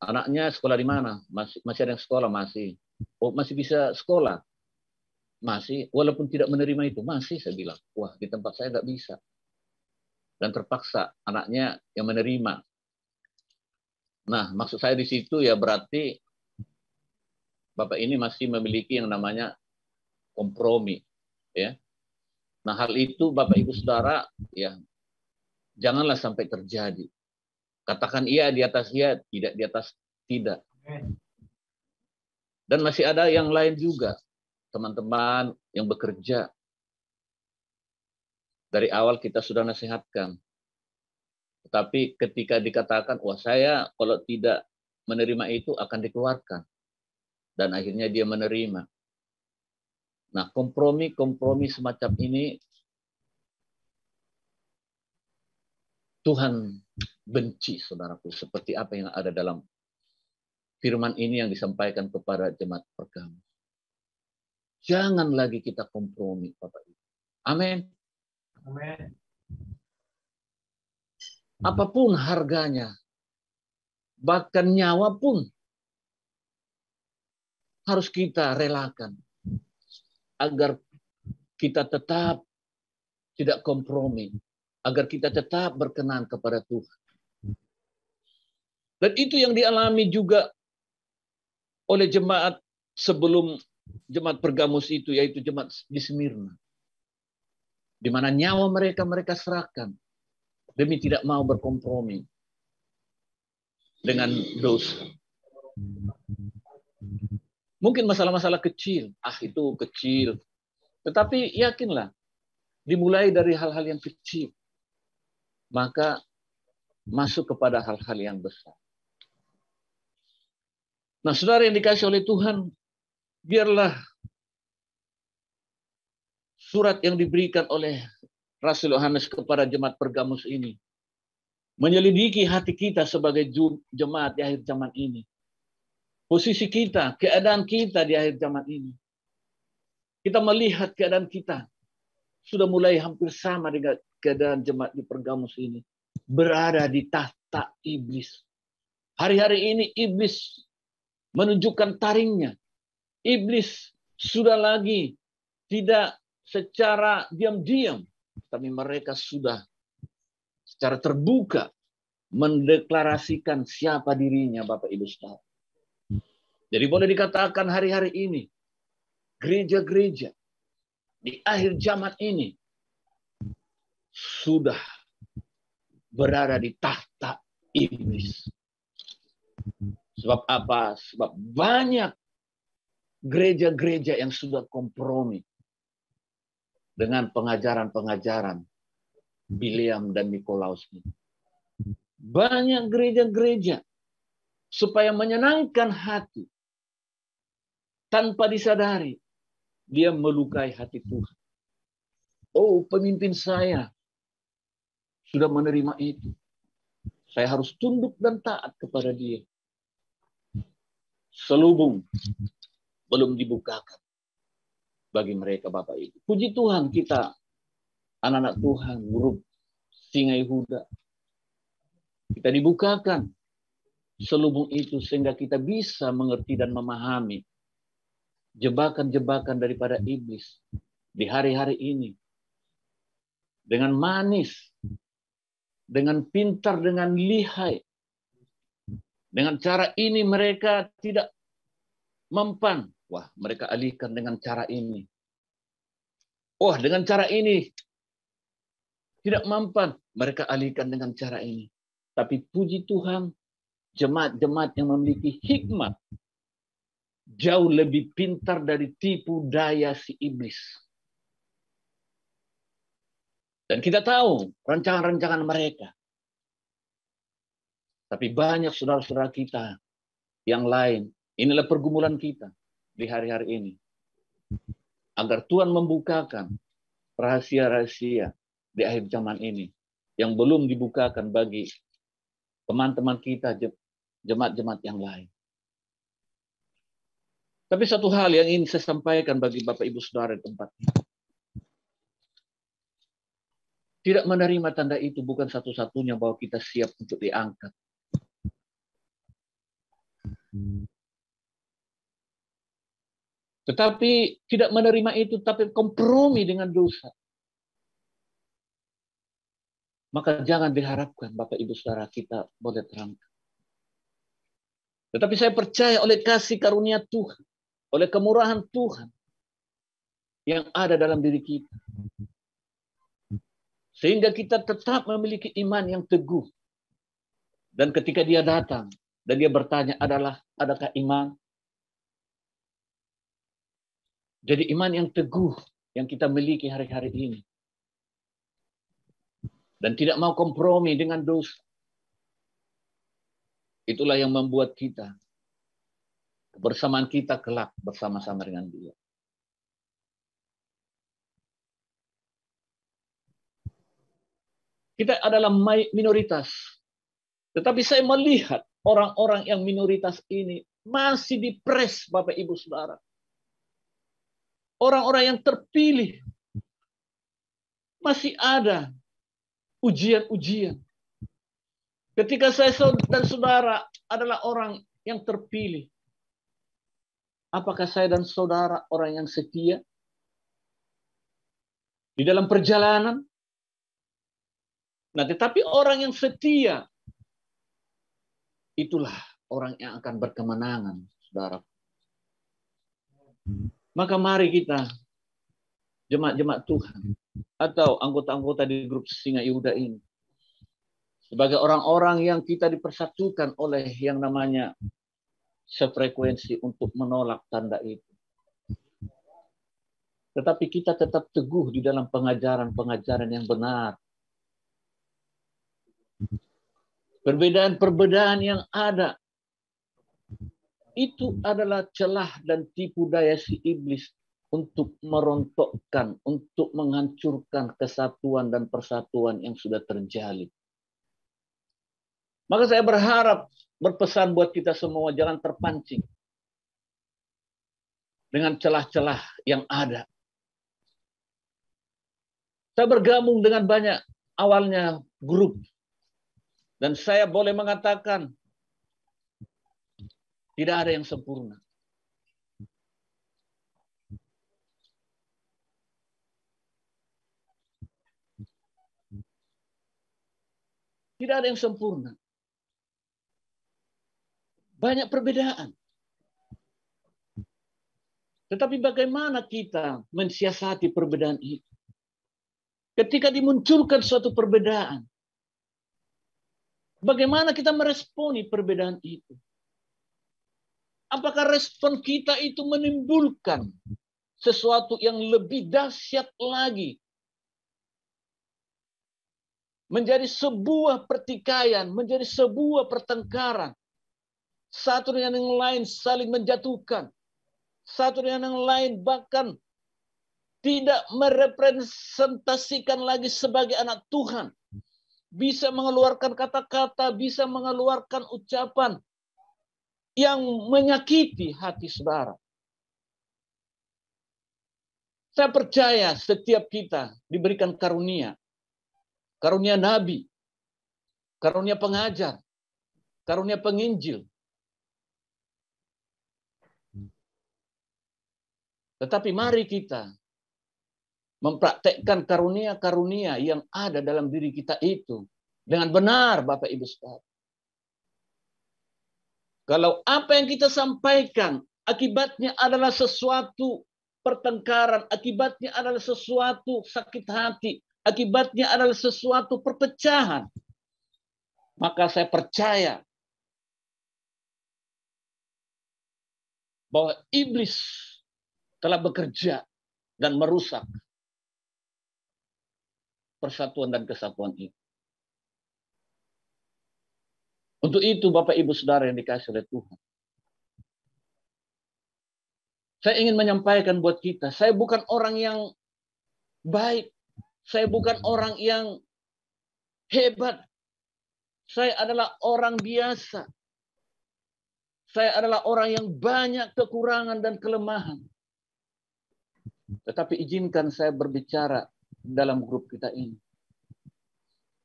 anaknya sekolah di mana? Masih ada yang sekolah? Masih. Oh, masih bisa sekolah? Masih. Walaupun tidak menerima itu, masih, saya bilang. Wah, di tempat saya nggak bisa. Dan terpaksa anaknya yang menerima. Nah, maksud saya di situ ya berarti Bapak ini masih memiliki yang namanya kompromi, ya. Nah, hal itu Bapak Ibu Saudara, ya, janganlah sampai terjadi. Katakan iya di atas iya, tidak di atas tidak. Dan masih ada yang lain juga, teman-teman yang bekerja. Dari awal kita sudah nasihatkan. Tetapi ketika dikatakan, wah saya kalau tidak menerima itu akan dikeluarkan. Dan akhirnya dia menerima. Nah, kompromi semacam ini Tuhan benci, saudaraku. Seperti apa yang ada dalam firman ini yang disampaikan kepada jemaat Pergamus. Jangan lagi kita kompromi, Bapak Ibu. Amin. Amin. Apapun harganya, bahkan nyawa pun harus kita relakan agar kita tetap tidak kompromi, agar kita tetap berkenan kepada Tuhan. Dan itu yang dialami juga oleh jemaat sebelum jemaat Pergamus itu, yaitu jemaat di Smyrna, di mana nyawa mereka serahkan demi tidak mau berkompromi dengan dosa. Mungkin masalah-masalah kecil, itu kecil. Tetapi yakinlah, dimulai dari hal-hal yang kecil, maka masuk kepada hal-hal yang besar. Nah, saudara yang dikasih oleh Tuhan, biarlah surat yang diberikan oleh Rasul Yohanes kepada jemaat Pergamus ini menyelidiki hati kita sebagai jemaat di akhir zaman ini. Posisi kita, keadaan kita di akhir zaman ini. Kita melihat keadaan kita sudah mulai hampir sama dengan keadaan jemaat di Pergamus ini. Berada di tahta iblis. Hari-hari ini iblis menunjukkan taringnya. Iblis sudah lagi tidak secara diam-diam, tapi mereka sudah secara terbuka mendeklarasikan siapa dirinya, Bapak Ibu Saudara. Jadi boleh dikatakan hari-hari ini gereja-gereja di akhir zaman ini sudah berada di tahta iblis. Sebab apa? Sebab banyak gereja-gereja yang sudah kompromi dengan pengajaran-pengajaran Bileam dan Nikolaus ini. Banyak gereja-gereja supaya menyenangkan hati tanpa disadari dia melukai hati Tuhan. Oh, pemimpin saya sudah menerima itu. Saya harus tunduk dan taat kepada dia. Selubung belum dibukakan bagi mereka, Bapak Ibu. Puji Tuhan, kita anak-anak Tuhan, grup Singa Yehuda, kita dibukakan selubung itu sehingga kita bisa mengerti dan memahami jebakan-jebakan daripada iblis di hari-hari ini. Dengan manis, dengan pintar, dengan lihai. Dengan cara ini mereka tidak mempan. Wah, mereka alihkan dengan cara ini. Wah, dengan cara ini tidak mempan. Mereka alihkan dengan cara ini. Tapi puji Tuhan, jemaat-jemaat yang memiliki hikmat jauh lebih pintar dari tipu daya si iblis. Dan kita tahu rancangan-rancangan mereka. Tapi banyak saudara-saudara kita yang lain. Inilah pergumulan kita di hari-hari ini. Agar Tuhan membukakan rahasia-rahasia di akhir zaman ini yang belum dibukakan bagi teman-teman kita, jemaat-jemaat yang lain. Tapi satu hal yang ingin saya sampaikan bagi Bapak Ibu Saudara di tempat ini. Tidak menerima tanda itu bukan satu-satunya bahwa kita siap untuk diangkat. Tetapi tidak menerima itu, tapi kompromi dengan dosa. Maka jangan diharapkan Bapak Ibu Saudara kita boleh terangkat. Tetapi saya percaya oleh kasih karunia Tuhan, oleh kemurahan Tuhan yang ada dalam diri kita. Sehingga kita tetap memiliki iman yang teguh. Dan ketika dia datang, dan dia bertanya adakah iman? Jadi iman yang teguh yang kita miliki hari-hari ini. Dan tidak mau kompromi dengan dosa. Itulah yang membuat kita, kebersamaan kita kelak bersama-sama dengan dia. Kita adalah minoritas. Tetapi saya melihat orang-orang yang minoritas ini masih dipres, Bapak Ibu Saudara. Orang-orang yang terpilih. Masih ada ujian-ujian. Ketika saya dan saudara adalah orang yang terpilih. Apakah saya dan saudara orang yang setia? Di dalam perjalanan? Nah, tetapi orang yang setia, itulah orang yang akan berkemenangan, saudara. Maka mari kita, jemaat-jemaat Tuhan, atau anggota-anggota di grup Singa Yehuda ini, sebagai orang-orang yang kita dipersatukan oleh yang namanya sefrekuensi untuk menolak tanda itu. Tetapi kita tetap teguh di dalam pengajaran-pengajaran yang benar. Perbedaan-perbedaan yang ada itu adalah celah dan tipu daya si iblis untuk merontokkan, untuk menghancurkan kesatuan dan persatuan yang sudah terjalin. Maka saya berharap, berpesan buat kita semua, jangan terpancing dengan celah-celah yang ada. Saya bergabung dengan banyak awalnya grup. Dan saya boleh mengatakan, tidak ada yang sempurna. Tidak ada yang sempurna. Banyak perbedaan. Tetapi bagaimana kita mensiasati perbedaan itu? Ketika dimunculkan suatu perbedaan, bagaimana kita meresponi perbedaan itu? Apakah respon kita itu menimbulkan sesuatu yang lebih dahsyat lagi? Menjadi sebuah pertikaian, menjadi sebuah pertengkaran. Satu dengan yang lain saling menjatuhkan. Satu dengan yang lain bahkan tidak merepresentasikan lagi sebagai anak Tuhan. Bisa mengeluarkan kata-kata, bisa mengeluarkan ucapan yang menyakiti hati saudara. Saya percaya setiap kita diberikan karunia. Karunia nabi, karunia pengajar, karunia penginjil. Tetapi mari kita mempraktekkan karunia-karunia yang ada dalam diri kita itu dengan benar, Bapak Ibu Saudara. Kalau apa yang kita sampaikan akibatnya adalah sesuatu pertengkaran, akibatnya adalah sesuatu sakit hati, akibatnya adalah sesuatu perpecahan, maka saya percaya bahwa iblis telah bekerja dan merusak persatuan dan kesatuan itu. Untuk itu Bapak Ibu Saudara yang dikasihi oleh Tuhan, saya ingin menyampaikan buat kita, saya bukan orang yang baik, saya bukan orang yang hebat, saya adalah orang biasa. Saya adalah orang yang banyak kekurangan dan kelemahan. Tetapi izinkan saya berbicara dalam grup kita ini.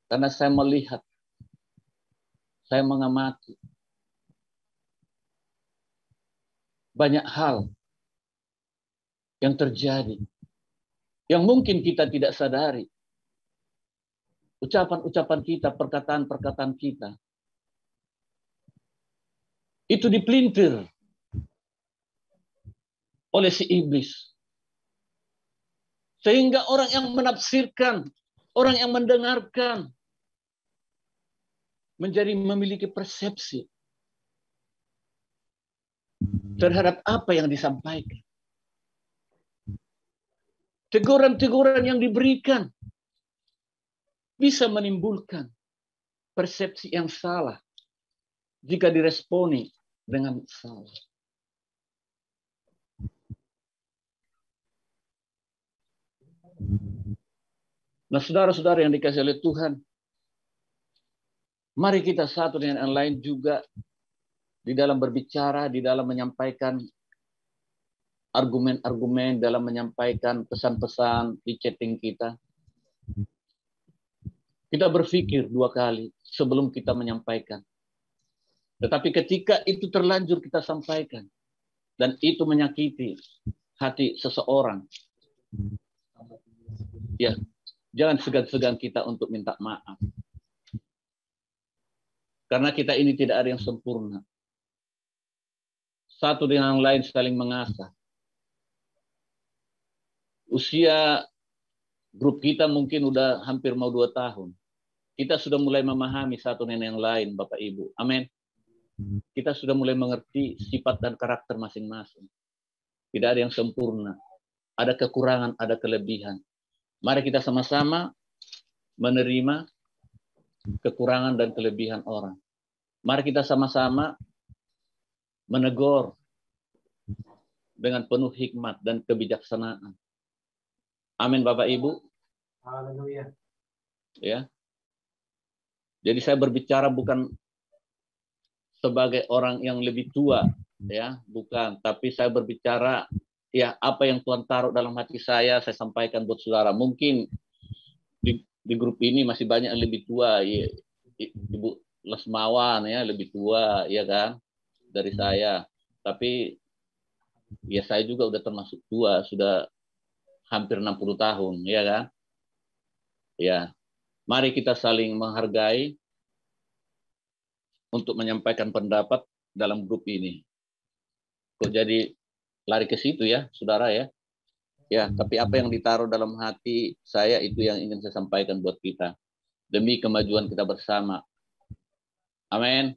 Karena saya melihat, saya mengamati banyak hal yang terjadi, yang mungkin kita tidak sadari. Ucapan-ucapan kita, perkataan-perkataan kita, itu dipelintir oleh si iblis. Sehingga orang yang menafsirkan, orang yang mendengarkan, menjadi memiliki persepsi terhadap apa yang disampaikan. Teguran-teguran yang diberikan bisa menimbulkan persepsi yang salah jika diresponi dengan salah. Nah, saudara-saudara yang dikasihi oleh Tuhan, mari kita satu dengan yang lain juga di dalam berbicara, di dalam menyampaikan argumen-argumen, dalam menyampaikan pesan-pesan di chatting kita. Kita berpikir dua kali sebelum kita menyampaikan. Tetapi ketika itu terlanjur kita sampaikan, dan itu menyakiti hati seseorang, ya, jangan segan-segan kita untuk minta maaf. Karena kita ini tidak ada yang sempurna. Satu dengan yang lain saling mengasah. Usia grup kita mungkin udah hampir mau 2 tahun. Kita sudah mulai memahami satu dengan yang lain, Bapak Ibu. Amin. Kita sudah mulai mengerti sifat dan karakter masing-masing. Tidak ada yang sempurna. Ada kekurangan, ada kelebihan. Mari kita sama-sama menerima kekurangan dan kelebihan orang. Mari kita sama-sama menegur dengan penuh hikmat dan kebijaksanaan. Amin, Bapak Ibu. Haleluya. Ya. Jadi saya berbicara bukan sebagai orang yang lebih tua, ya, bukan. Tapi saya berbicara, ya, apa yang Tuhan taruh dalam hati saya sampaikan buat saudara. Mungkin di grup ini masih banyak yang lebih tua, ya, Ibu Lesmawan, ya, lebih tua, ya kan, dari saya. Tapi ya saya juga udah termasuk tua, sudah hampir 60 tahun, ya kan? Ya. Mari kita saling menghargai untuk menyampaikan pendapat dalam grup ini. Kok jadi lari ke situ ya, saudara ya? Ya, tapi apa yang ditaruh dalam hati saya itu yang ingin saya sampaikan buat kita. Demi kemajuan kita bersama. Amin.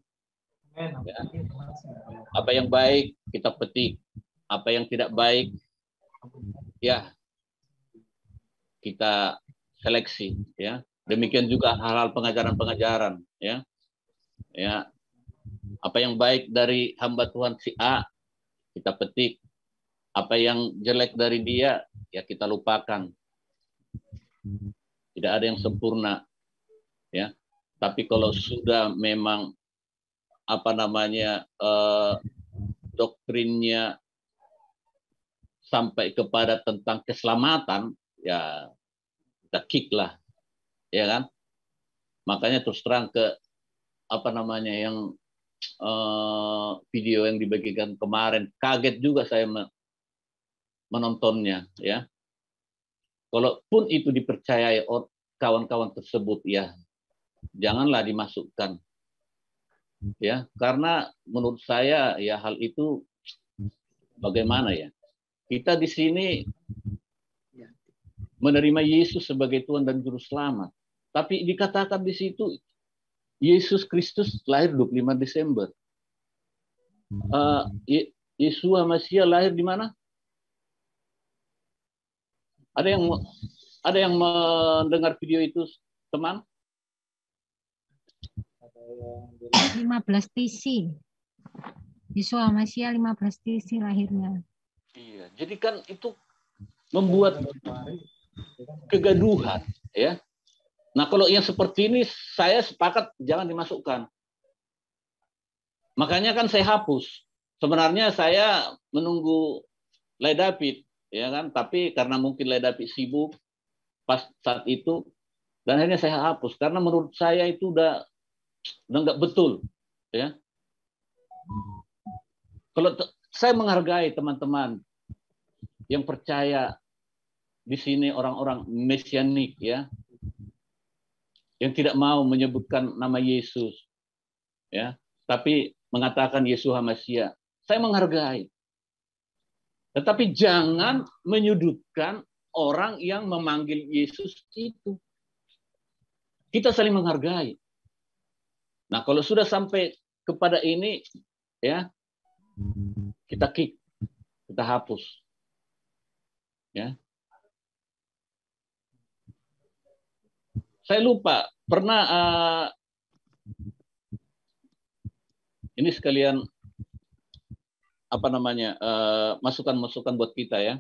Ya. Apa yang baik kita petik. Apa yang tidak baik, ya, kita seleksi, ya. Demikian juga hal-hal pengajaran-pengajaran, ya. Ya. Apa yang baik dari hamba Tuhan si A, kita petik. Apa yang jelek dari dia, ya kita lupakan. Tidak ada yang sempurna, ya. Tapi kalau sudah memang doktrinnya sampai kepada tentang keselamatan, ya kita kick lah, ya kan. Makanya terus terang ke yang video yang dibagikan kemarin. Kaget juga saya menontonnya, ya. Kalaupun itu dipercayai kawan-kawan tersebut, ya janganlah dimasukkan, ya, karena menurut saya ya hal itu bagaimana ya, kita di sini menerima Yesus sebagai Tuhan dan Juru Selamat, tapi dikatakan di situ Yesus Kristus lahir 25 Desember. Yeshua Masya lahir di mana? Ada yang mendengar video itu, teman? 15 TC. Yeshua Masya 15 TC lahirnya. Iya, jadi kan itu membuat kegaduhan, ya. Nah, kalau yang seperti ini saya sepakat jangan dimasukkan. Makanya kan saya hapus. Sebenarnya saya menunggu Lay David, ya kan, tapi karena mungkin Lay David sibuk pas saat itu, dan akhirnya saya hapus karena menurut saya itu udah nggak betul, ya. Kalau saya menghargai teman-teman yang percaya di sini orang-orang mesianik, ya, yang tidak mau menyebutkan nama Yesus, ya, tapi mengatakan Yeshua Masya. Saya menghargai. Tetapi jangan menyudutkan orang yang memanggil Yesus itu. Kita saling menghargai. Nah, kalau sudah sampai kepada ini, ya, kita kick, kita hapus. Ya. Saya lupa, pernah ini sekalian apa namanya, masukan-masukan buat kita, ya.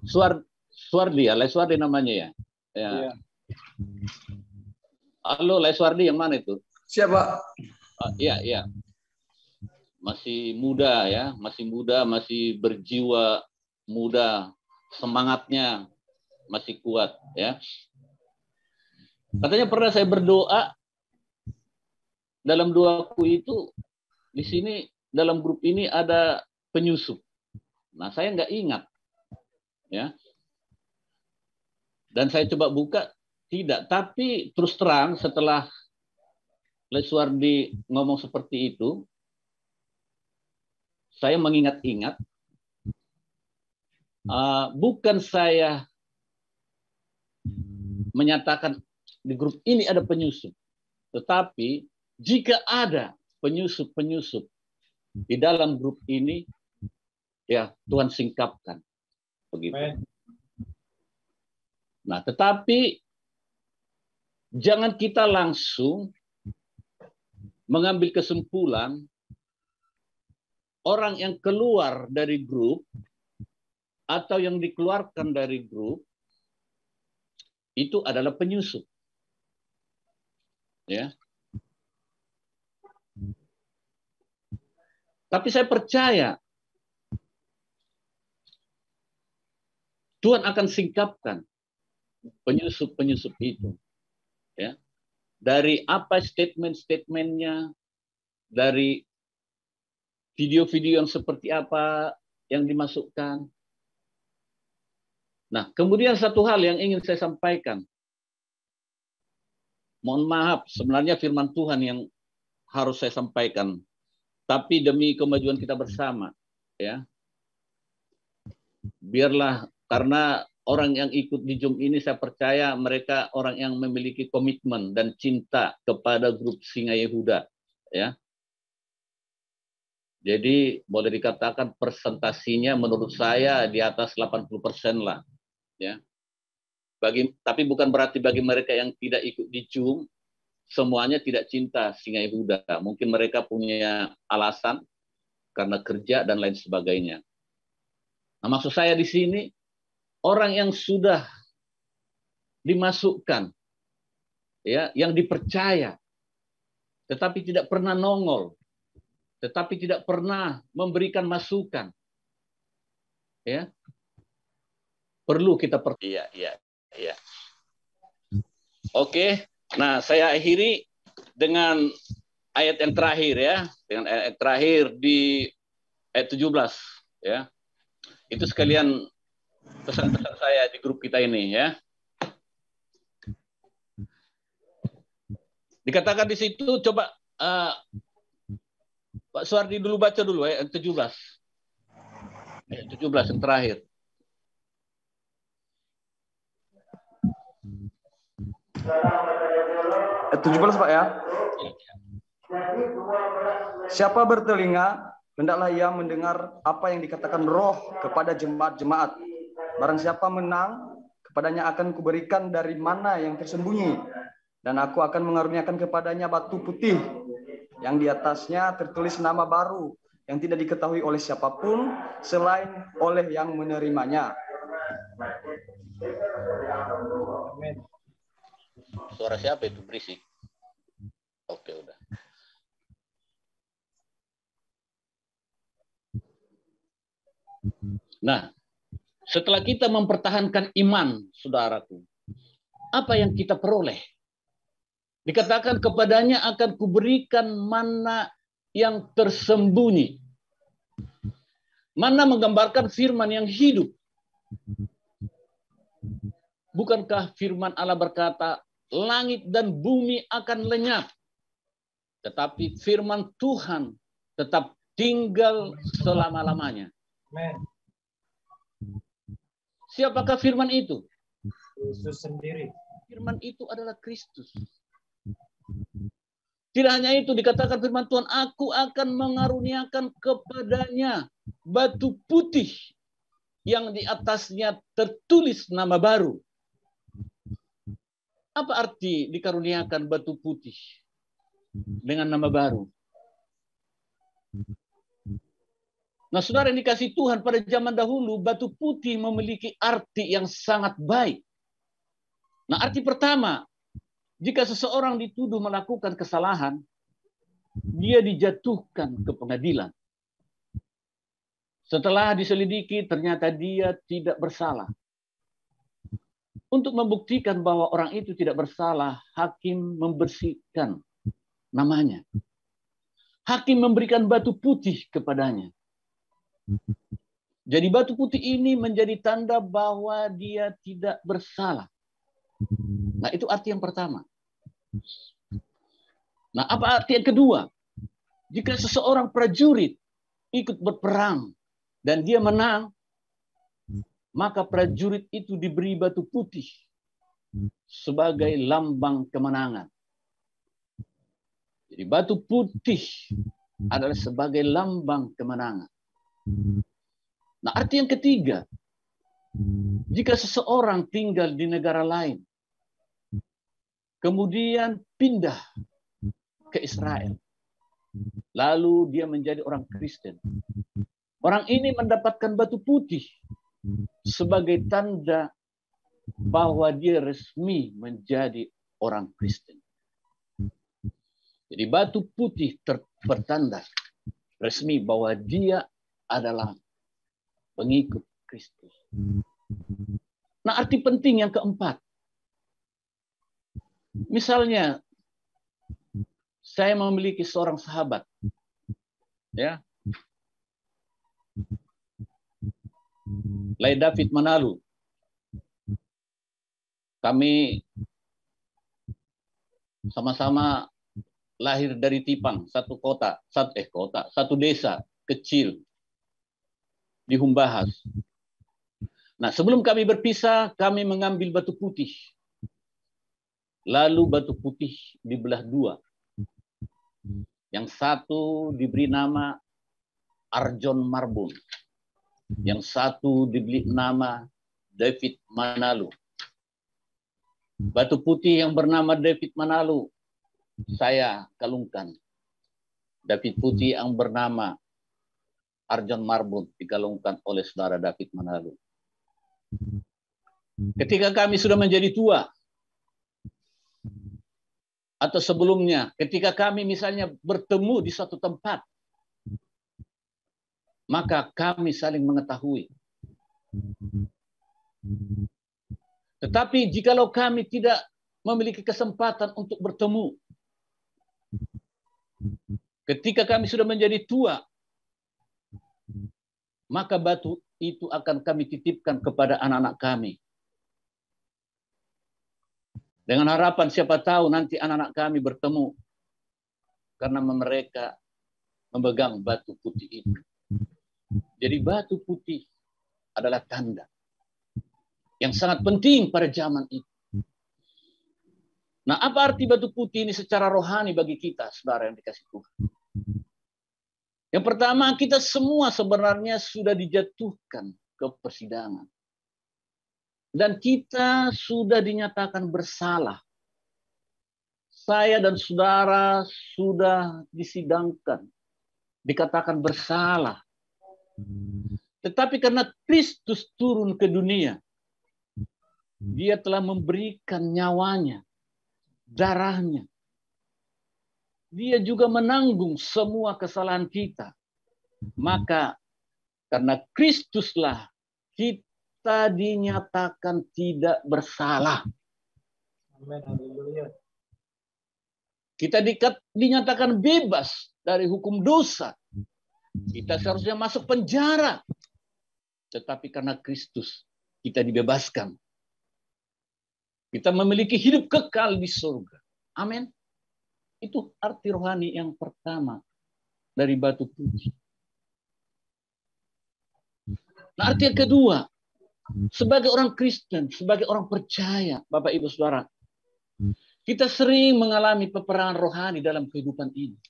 Suardi, ya, Leswardi namanya, ya. Ya. Iya. Halo, Leswardi yang mana itu? Siapa? Iya, iya. Masih muda, ya, masih muda, masih berjiwa muda, semangatnya masih kuat, ya. Katanya pernah saya berdoa, dalam doaku itu di sini dalam grup ini ada penyusup. Nah, saya nggak ingat, ya. Dan saya coba buka, tidak. Tapi terus terang setelah Leswardi ngomong seperti itu, saya mengingat-ingat, bukan saya menyatakan di grup ini ada penyusup, tetapi jika ada penyusup-penyusup di dalam grup ini, ya Tuhan singkapkan, begitu. Nah, tetapi jangan kita langsung mengambil kesimpulan orang yang keluar dari grup atau yang dikeluarkan dari grup itu adalah penyusup, ya. Tapi saya percaya Tuhan akan singkapkan penyusup-penyusup itu, ya. Dari apa statement-statementnya, dari video-video yang seperti apa yang dimasukkan. Nah, kemudian satu hal yang ingin saya sampaikan. Mohon maaf, sebenarnya firman Tuhan yang harus saya sampaikan. Tapi demi kemajuan kita bersama, ya. Biarlah, karena orang yang ikut di Zoom ini saya percaya mereka orang yang memiliki komitmen dan cinta kepada grup Singa Yehuda, ya. Jadi boleh dikatakan persentasinya menurut saya di atas 80% lah, ya. Tapi bukan berarti bagi mereka yang tidak ikut di Zoom semuanya tidak cinta Singa Yehuda. Mungkin mereka punya alasan karena kerja dan lain sebagainya. Nah, maksud saya di sini orang yang sudah dimasukkan, ya, yang dipercaya, tetapi tidak pernah nongol, tetapi tidak pernah memberikan masukan, ya, perlu kita percaya. Iya. Oke. Nah, saya akhiri dengan ayat yang terakhir ya, dengan ayat terakhir di ayat 17 ya. Itu sekalian pesan-pesan saya di grup kita ini ya. Dikatakan di situ, coba Pak Suardi dulu baca dulu ayat 17. Ayat 17 yang terakhir. Ayat 17 Pak ya. Siapa bertelinga, hendaklah ia mendengar apa yang dikatakan Roh kepada jemaat-jemaat. Barang siapa menang, kepadanya akan kuberikan dari mana yang tersembunyi, dan aku akan mengaruniakan kepadanya batu putih, yang di atasnya tertulis nama baru, yang tidak diketahui oleh siapapun selain oleh yang menerimanya. Suara siapa itu berisik? Oke, udah. Nah, setelah kita mempertahankan iman, saudaraku, apa yang kita peroleh? Dikatakan kepadanya akan kuberikan mana yang tersembunyi. Mana menggambarkan firman yang hidup. Bukankah firman Allah berkata, langit dan bumi akan lenyap, tetapi firman Tuhan tetap tinggal selama-lamanya. Siapakah firman itu? Yesus sendiri. Firman itu adalah Kristus. Tidak hanya itu, dikatakan firman Tuhan, aku akan mengaruniakan kepadanya batu putih yang di atasnya tertulis nama baru. Apa arti dikaruniakan batu putih dengan nama baru? Nah, saudara yang dikasih Tuhan, pada zaman dahulu batu putih memiliki arti yang sangat baik. Nah, arti pertama, jika seseorang dituduh melakukan kesalahan, dia dijatuhkan ke pengadilan. Setelah diselidiki, ternyata dia tidak bersalah. Untuk membuktikan bahwa orang itu tidak bersalah, hakim membersihkan namanya. Hakim memberikan batu putih kepadanya. Jadi batu putih ini menjadi tanda bahwa dia tidak bersalah. Nah, itu arti yang pertama. Nah, apa arti yang kedua? Jika seseorang prajurit ikut berperang dan dia menang, maka prajurit itu diberi batu putih sebagai lambang kemenangan. Jadi batu putih adalah sebagai lambang kemenangan. Nah, arti yang ketiga, jika seseorang tinggal di negara lain, kemudian pindah ke Israel, lalu dia menjadi orang Kristen, orang ini mendapatkan batu putih sebagai tanda bahwa dia resmi menjadi orang Kristen. Jadi batu putih bertanda resmi bahwa dia adalah pengikut Kristus. Nah, arti penting yang keempat. Misalnya, saya memiliki seorang sahabat. Ya. Lai David Manalu. Kami sama-sama lahir dari Tipang, satu desa kecil di Humbahas. Nah, sebelum kami berpisah, kami mengambil batu putih. Lalu batu putih dibelah dua. Yang satu diberi nama Arjon Marbun. Yang satu diberi nama David Manalu. Batu putih yang bernama David Manalu saya kalungkan. David putih yang bernama Arjon Marbun dikalungkan oleh saudara David Manalu. Ketika kami sudah menjadi tua, atau sebelumnya, ketika kami misalnya bertemu di suatu tempat, maka kami saling mengetahui. Tetapi jikalau kami tidak memiliki kesempatan untuk bertemu, Ketika kami sudah menjadi tua, maka batu itu akan kami titipkan kepada anak-anak kami. Dengan harapan siapa tahu nanti anak-anak kami bertemu karena mereka memegang batu putih itu. Jadi batu putih adalah tanda yang sangat penting pada zaman itu. Nah, apa arti batu putih ini secara rohani bagi kita, saudara yang dikasih Tuhan? Yang pertama, kita semua sebenarnya sudah dijatuhkan ke persidangan. Dan kita sudah dinyatakan bersalah. Saya dan saudara sudah disidangkan, dikatakan bersalah. Tetapi karena Kristus turun ke dunia, Dia telah memberikan nyawanya, darahnya. Dia juga menanggung semua kesalahan kita. Maka karena Kristuslah kita dinyatakan tidak bersalah. Amin. Haleluya. Kita dinyatakan bebas dari hukum dosa. Kita seharusnya masuk penjara. Tetapi karena Kristus kita dibebaskan. Kita memiliki hidup kekal di surga. Amin. Itu arti rohani yang pertama dari batu putih. Nah, arti yang kedua, sebagai orang Kristen, sebagai orang percaya, Bapak Ibu Saudara, kita sering mengalami peperangan rohani dalam kehidupan ini.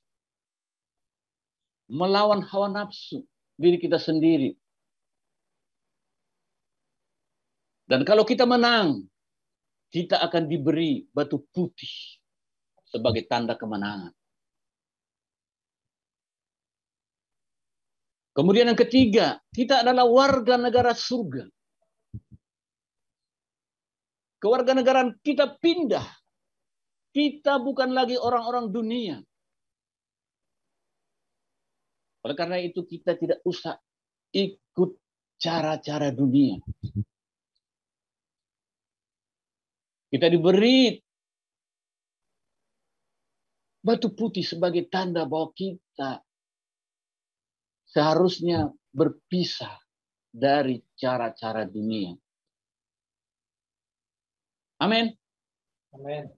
Melawan hawa nafsu diri kita sendiri. Dan kalau kita menang, kita akan diberi batu putih sebagai tanda kemenangan. Kemudian yang ketiga, kita adalah warga negara surga. Kewarganegaraan kita pindah. Kita bukan lagi orang-orang dunia. Oleh karena itu kita tidak usah ikut cara-cara dunia. Kita diberi batu putih sebagai tanda bahwa kita seharusnya berpisah dari cara-cara dunia. Amin. Amin.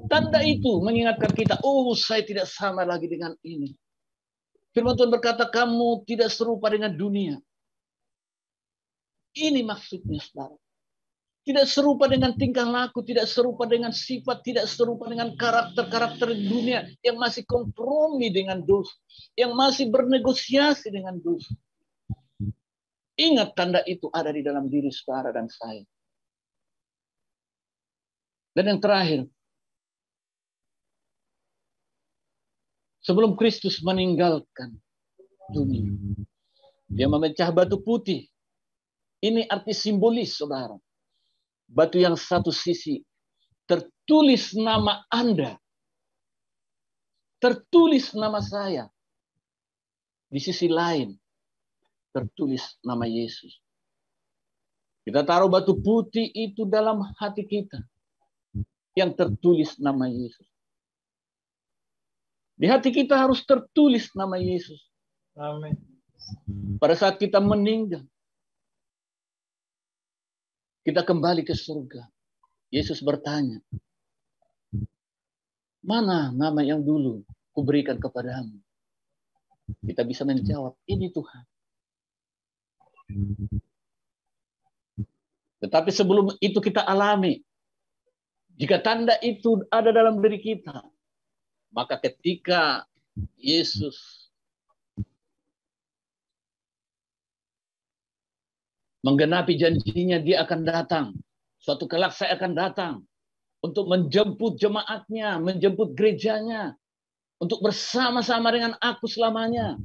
Tanda itu mengingatkan kita, oh saya tidak sama lagi dengan ini. Firman Tuhan berkata, kamu tidak serupa dengan dunia. Ini maksudnya, saudara. Tidak serupa dengan tingkah laku, tidak serupa dengan sifat, tidak serupa dengan karakter-karakter dunia yang masih kompromi dengan dosa, yang masih bernegosiasi dengan dosa. Ingat, tanda itu ada di dalam diri saudara dan saya. Dan yang terakhir, sebelum Kristus meninggalkan dunia, Dia memecah batu putih. Ini arti simbolis, saudara. Batu yang satu sisi tertulis nama Anda, tertulis nama saya. Di sisi lain tertulis nama Yesus. Kita taruh batu putih itu dalam hati kita yang tertulis nama Yesus. Di hati kita harus tertulis nama Yesus. Amin. Pada saat kita meninggal, kita kembali ke surga. Yesus bertanya, mana nama yang dulu kuberikan kepadamu? Kita bisa menjawab, ini Tuhan. Tetapi sebelum itu kita alami, jika tanda itu ada dalam diri kita, maka ketika Yesus menggenapi janjinya, Dia akan datang. Suatu kelak saya akan datang untuk menjemput jemaatnya, menjemput gerejanya, untuk bersama-sama dengan aku selamanya.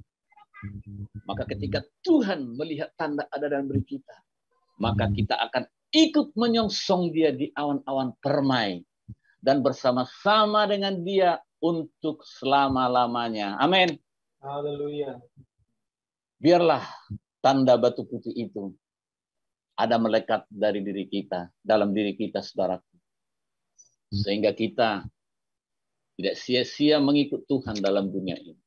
Maka ketika Tuhan melihat tanda ada dalam diri kita, maka kita akan ikut menyongsong Dia di awan-awan permai dan bersama-sama dengan Dia untuk selama-lamanya. Amin. Haleluya. Biarlah tanda batu putih itu ada melekat dari diri kita, dalam diri kita, saudaraku. Sehingga kita tidak sia-sia mengikut Tuhan dalam dunia ini.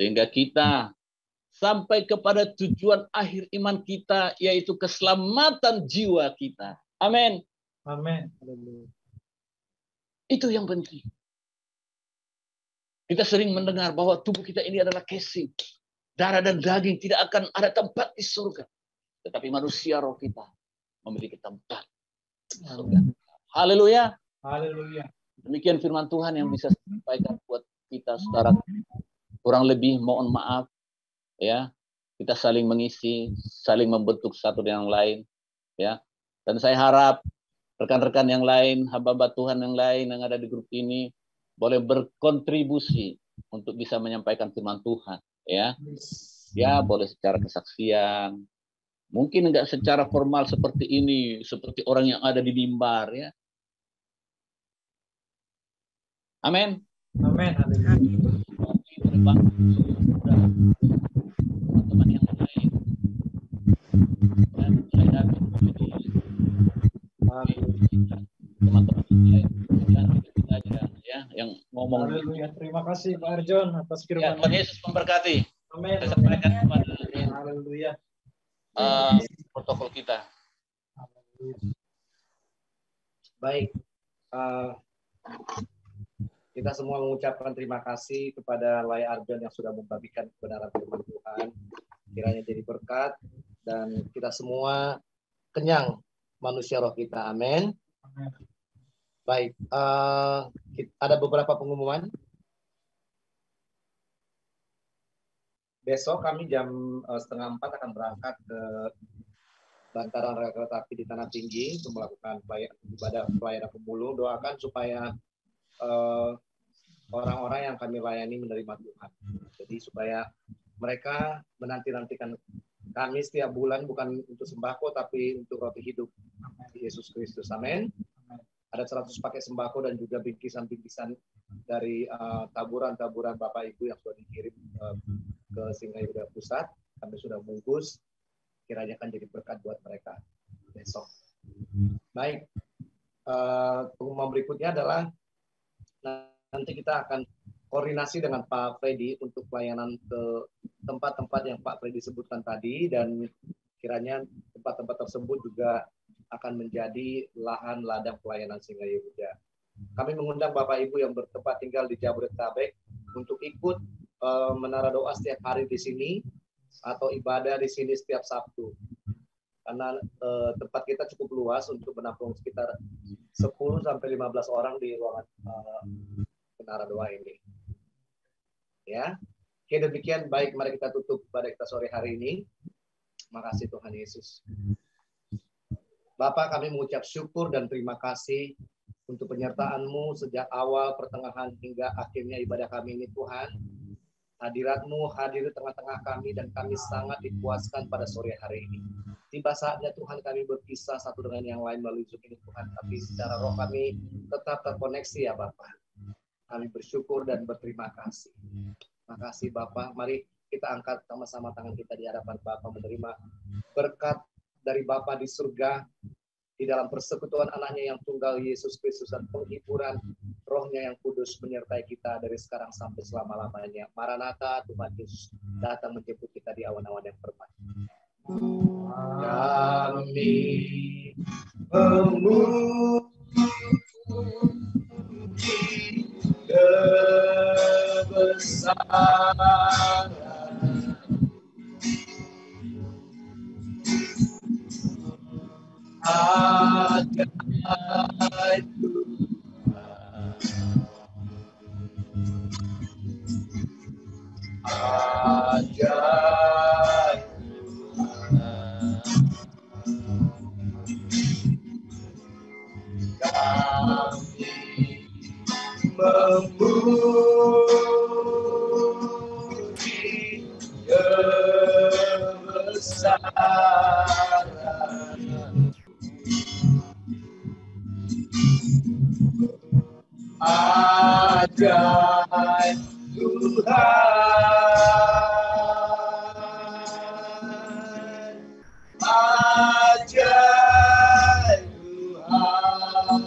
Sehingga kita sampai kepada tujuan akhir iman kita, yaitu keselamatan jiwa kita. Amin. Amin. Itu yang penting. Kita sering mendengar bahwa tubuh kita ini adalah casing. Darah dan daging tidak akan ada tempat di surga. Tetapi manusia roh kita memiliki tempat di surga. Haleluya. Haleluya. Demikian firman Tuhan yang bisa saya sampaikan buat kita, saudara. Kurang lebih mohon maaf. Ya, kita saling mengisi, saling membentuk satu dengan yang lain. Ya, dan saya harap rekan-rekan yang lain, hamba-hamba Tuhan yang lain yang ada di grup ini boleh berkontribusi untuk bisa menyampaikan firman Tuhan, ya. Ya, boleh secara kesaksian. Mungkin enggak secara formal seperti ini, seperti orang yang ada di mimbar, ya. Amin. Amin. Teman-teman yang lain. Dan saya dapat teman-teman yang lain kita aja ya yang ngomong. Haleluya. Terima kasih Pak Arjon atas Ya, firman. Tuhan Yesus memberkati. Amin. Saya sampaikan kepada Haleluya. protokol kita. Baik. Kita semua mengucapkan terima kasih kepada Lai Arjon yang sudah membagikan kebenaran firman Tuhan. Kiranya jadi berkat dan kita semua kenyang manusia roh kita. Amin. Baik. Ada beberapa pengumuman. Besok kami jam 3:30 akan berangkat ke bantaran rel kereta api di Tanah Tinggi untuk melakukan ibadah pelayanan pemulung. Doakan supaya orang-orang yang kami layani menerima Tuhan. Jadi supaya mereka menanti-nantikan kami setiap bulan bukan untuk sembako tapi untuk roti hidup Yesus Kristus. Amin. Ada 100 paket sembako dan juga bingkisan-bingkisan dari taburan-taburan Bapak Ibu yang sudah dikirim ke Singai Huda Pusat. Kami sudah bungkus. Kiranya akan jadi berkat buat mereka besok. Baik. Pengumuman berikutnya adalah nanti kita akan koordinasi dengan Pak Freddy untuk pelayanan ke tempat-tempat yang Pak Freddy sebutkan tadi, dan kiranya tempat-tempat tersebut juga akan menjadi lahan ladang pelayanan Singai Huda. Kami mengundang Bapak Ibu yang bertempat tinggal di Jabodetabek untuk ikut menara doa setiap hari di sini atau ibadah di sini setiap Sabtu. Karena tempat kita cukup luas untuk menampung sekitar 10 sampai 15 orang di ruangan menara doa ini. Ya. Oke, demikian. Baik, mari kita tutup pada kita sore hari ini. Makasih Tuhan Yesus. Bapak, kami mengucap syukur dan terima kasih untuk penyertaan-Mu sejak awal, pertengahan, hingga akhirnya ibadah kami ini, Tuhan. Hadirat-Mu hadir di tengah-tengah kami dan kami sangat dipuaskan pada sore hari ini. Tiba saatnya Tuhan kami berpisah satu dengan yang lain melalui Zoom ini Tuhan, tapi secara roh kami tetap terkoneksi ya Bapak. Kami bersyukur dan berterima kasih. Makasih Bapak. Mari kita angkat sama-sama tangan kita di hadapan Bapak, menerima berkat dari Bapa di surga, di dalam persekutuan anaknya yang tunggal Yesus Kristus dan penghiburan rohnya yang kudus menyertai kita dari sekarang sampai selama-lamanya. Maranatha, Tuhan Yesus datang menjemput kita di awan-awan yang permai. Kami memuji kebesaran ajaib ajaib kami memuji kebesaran ajaib Tuhan, ajaib Tuhan,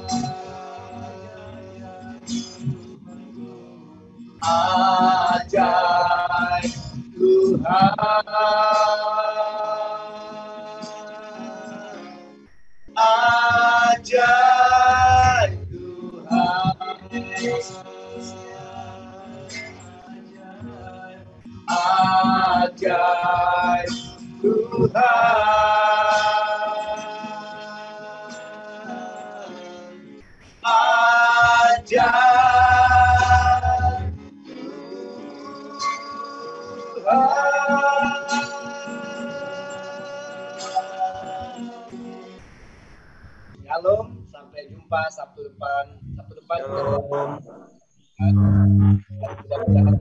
Ajaib Tuhan, ajaib Tuhan. Shalom, sampai jumpa Sabtu depan. Sabtu depan. Mudah-mudahan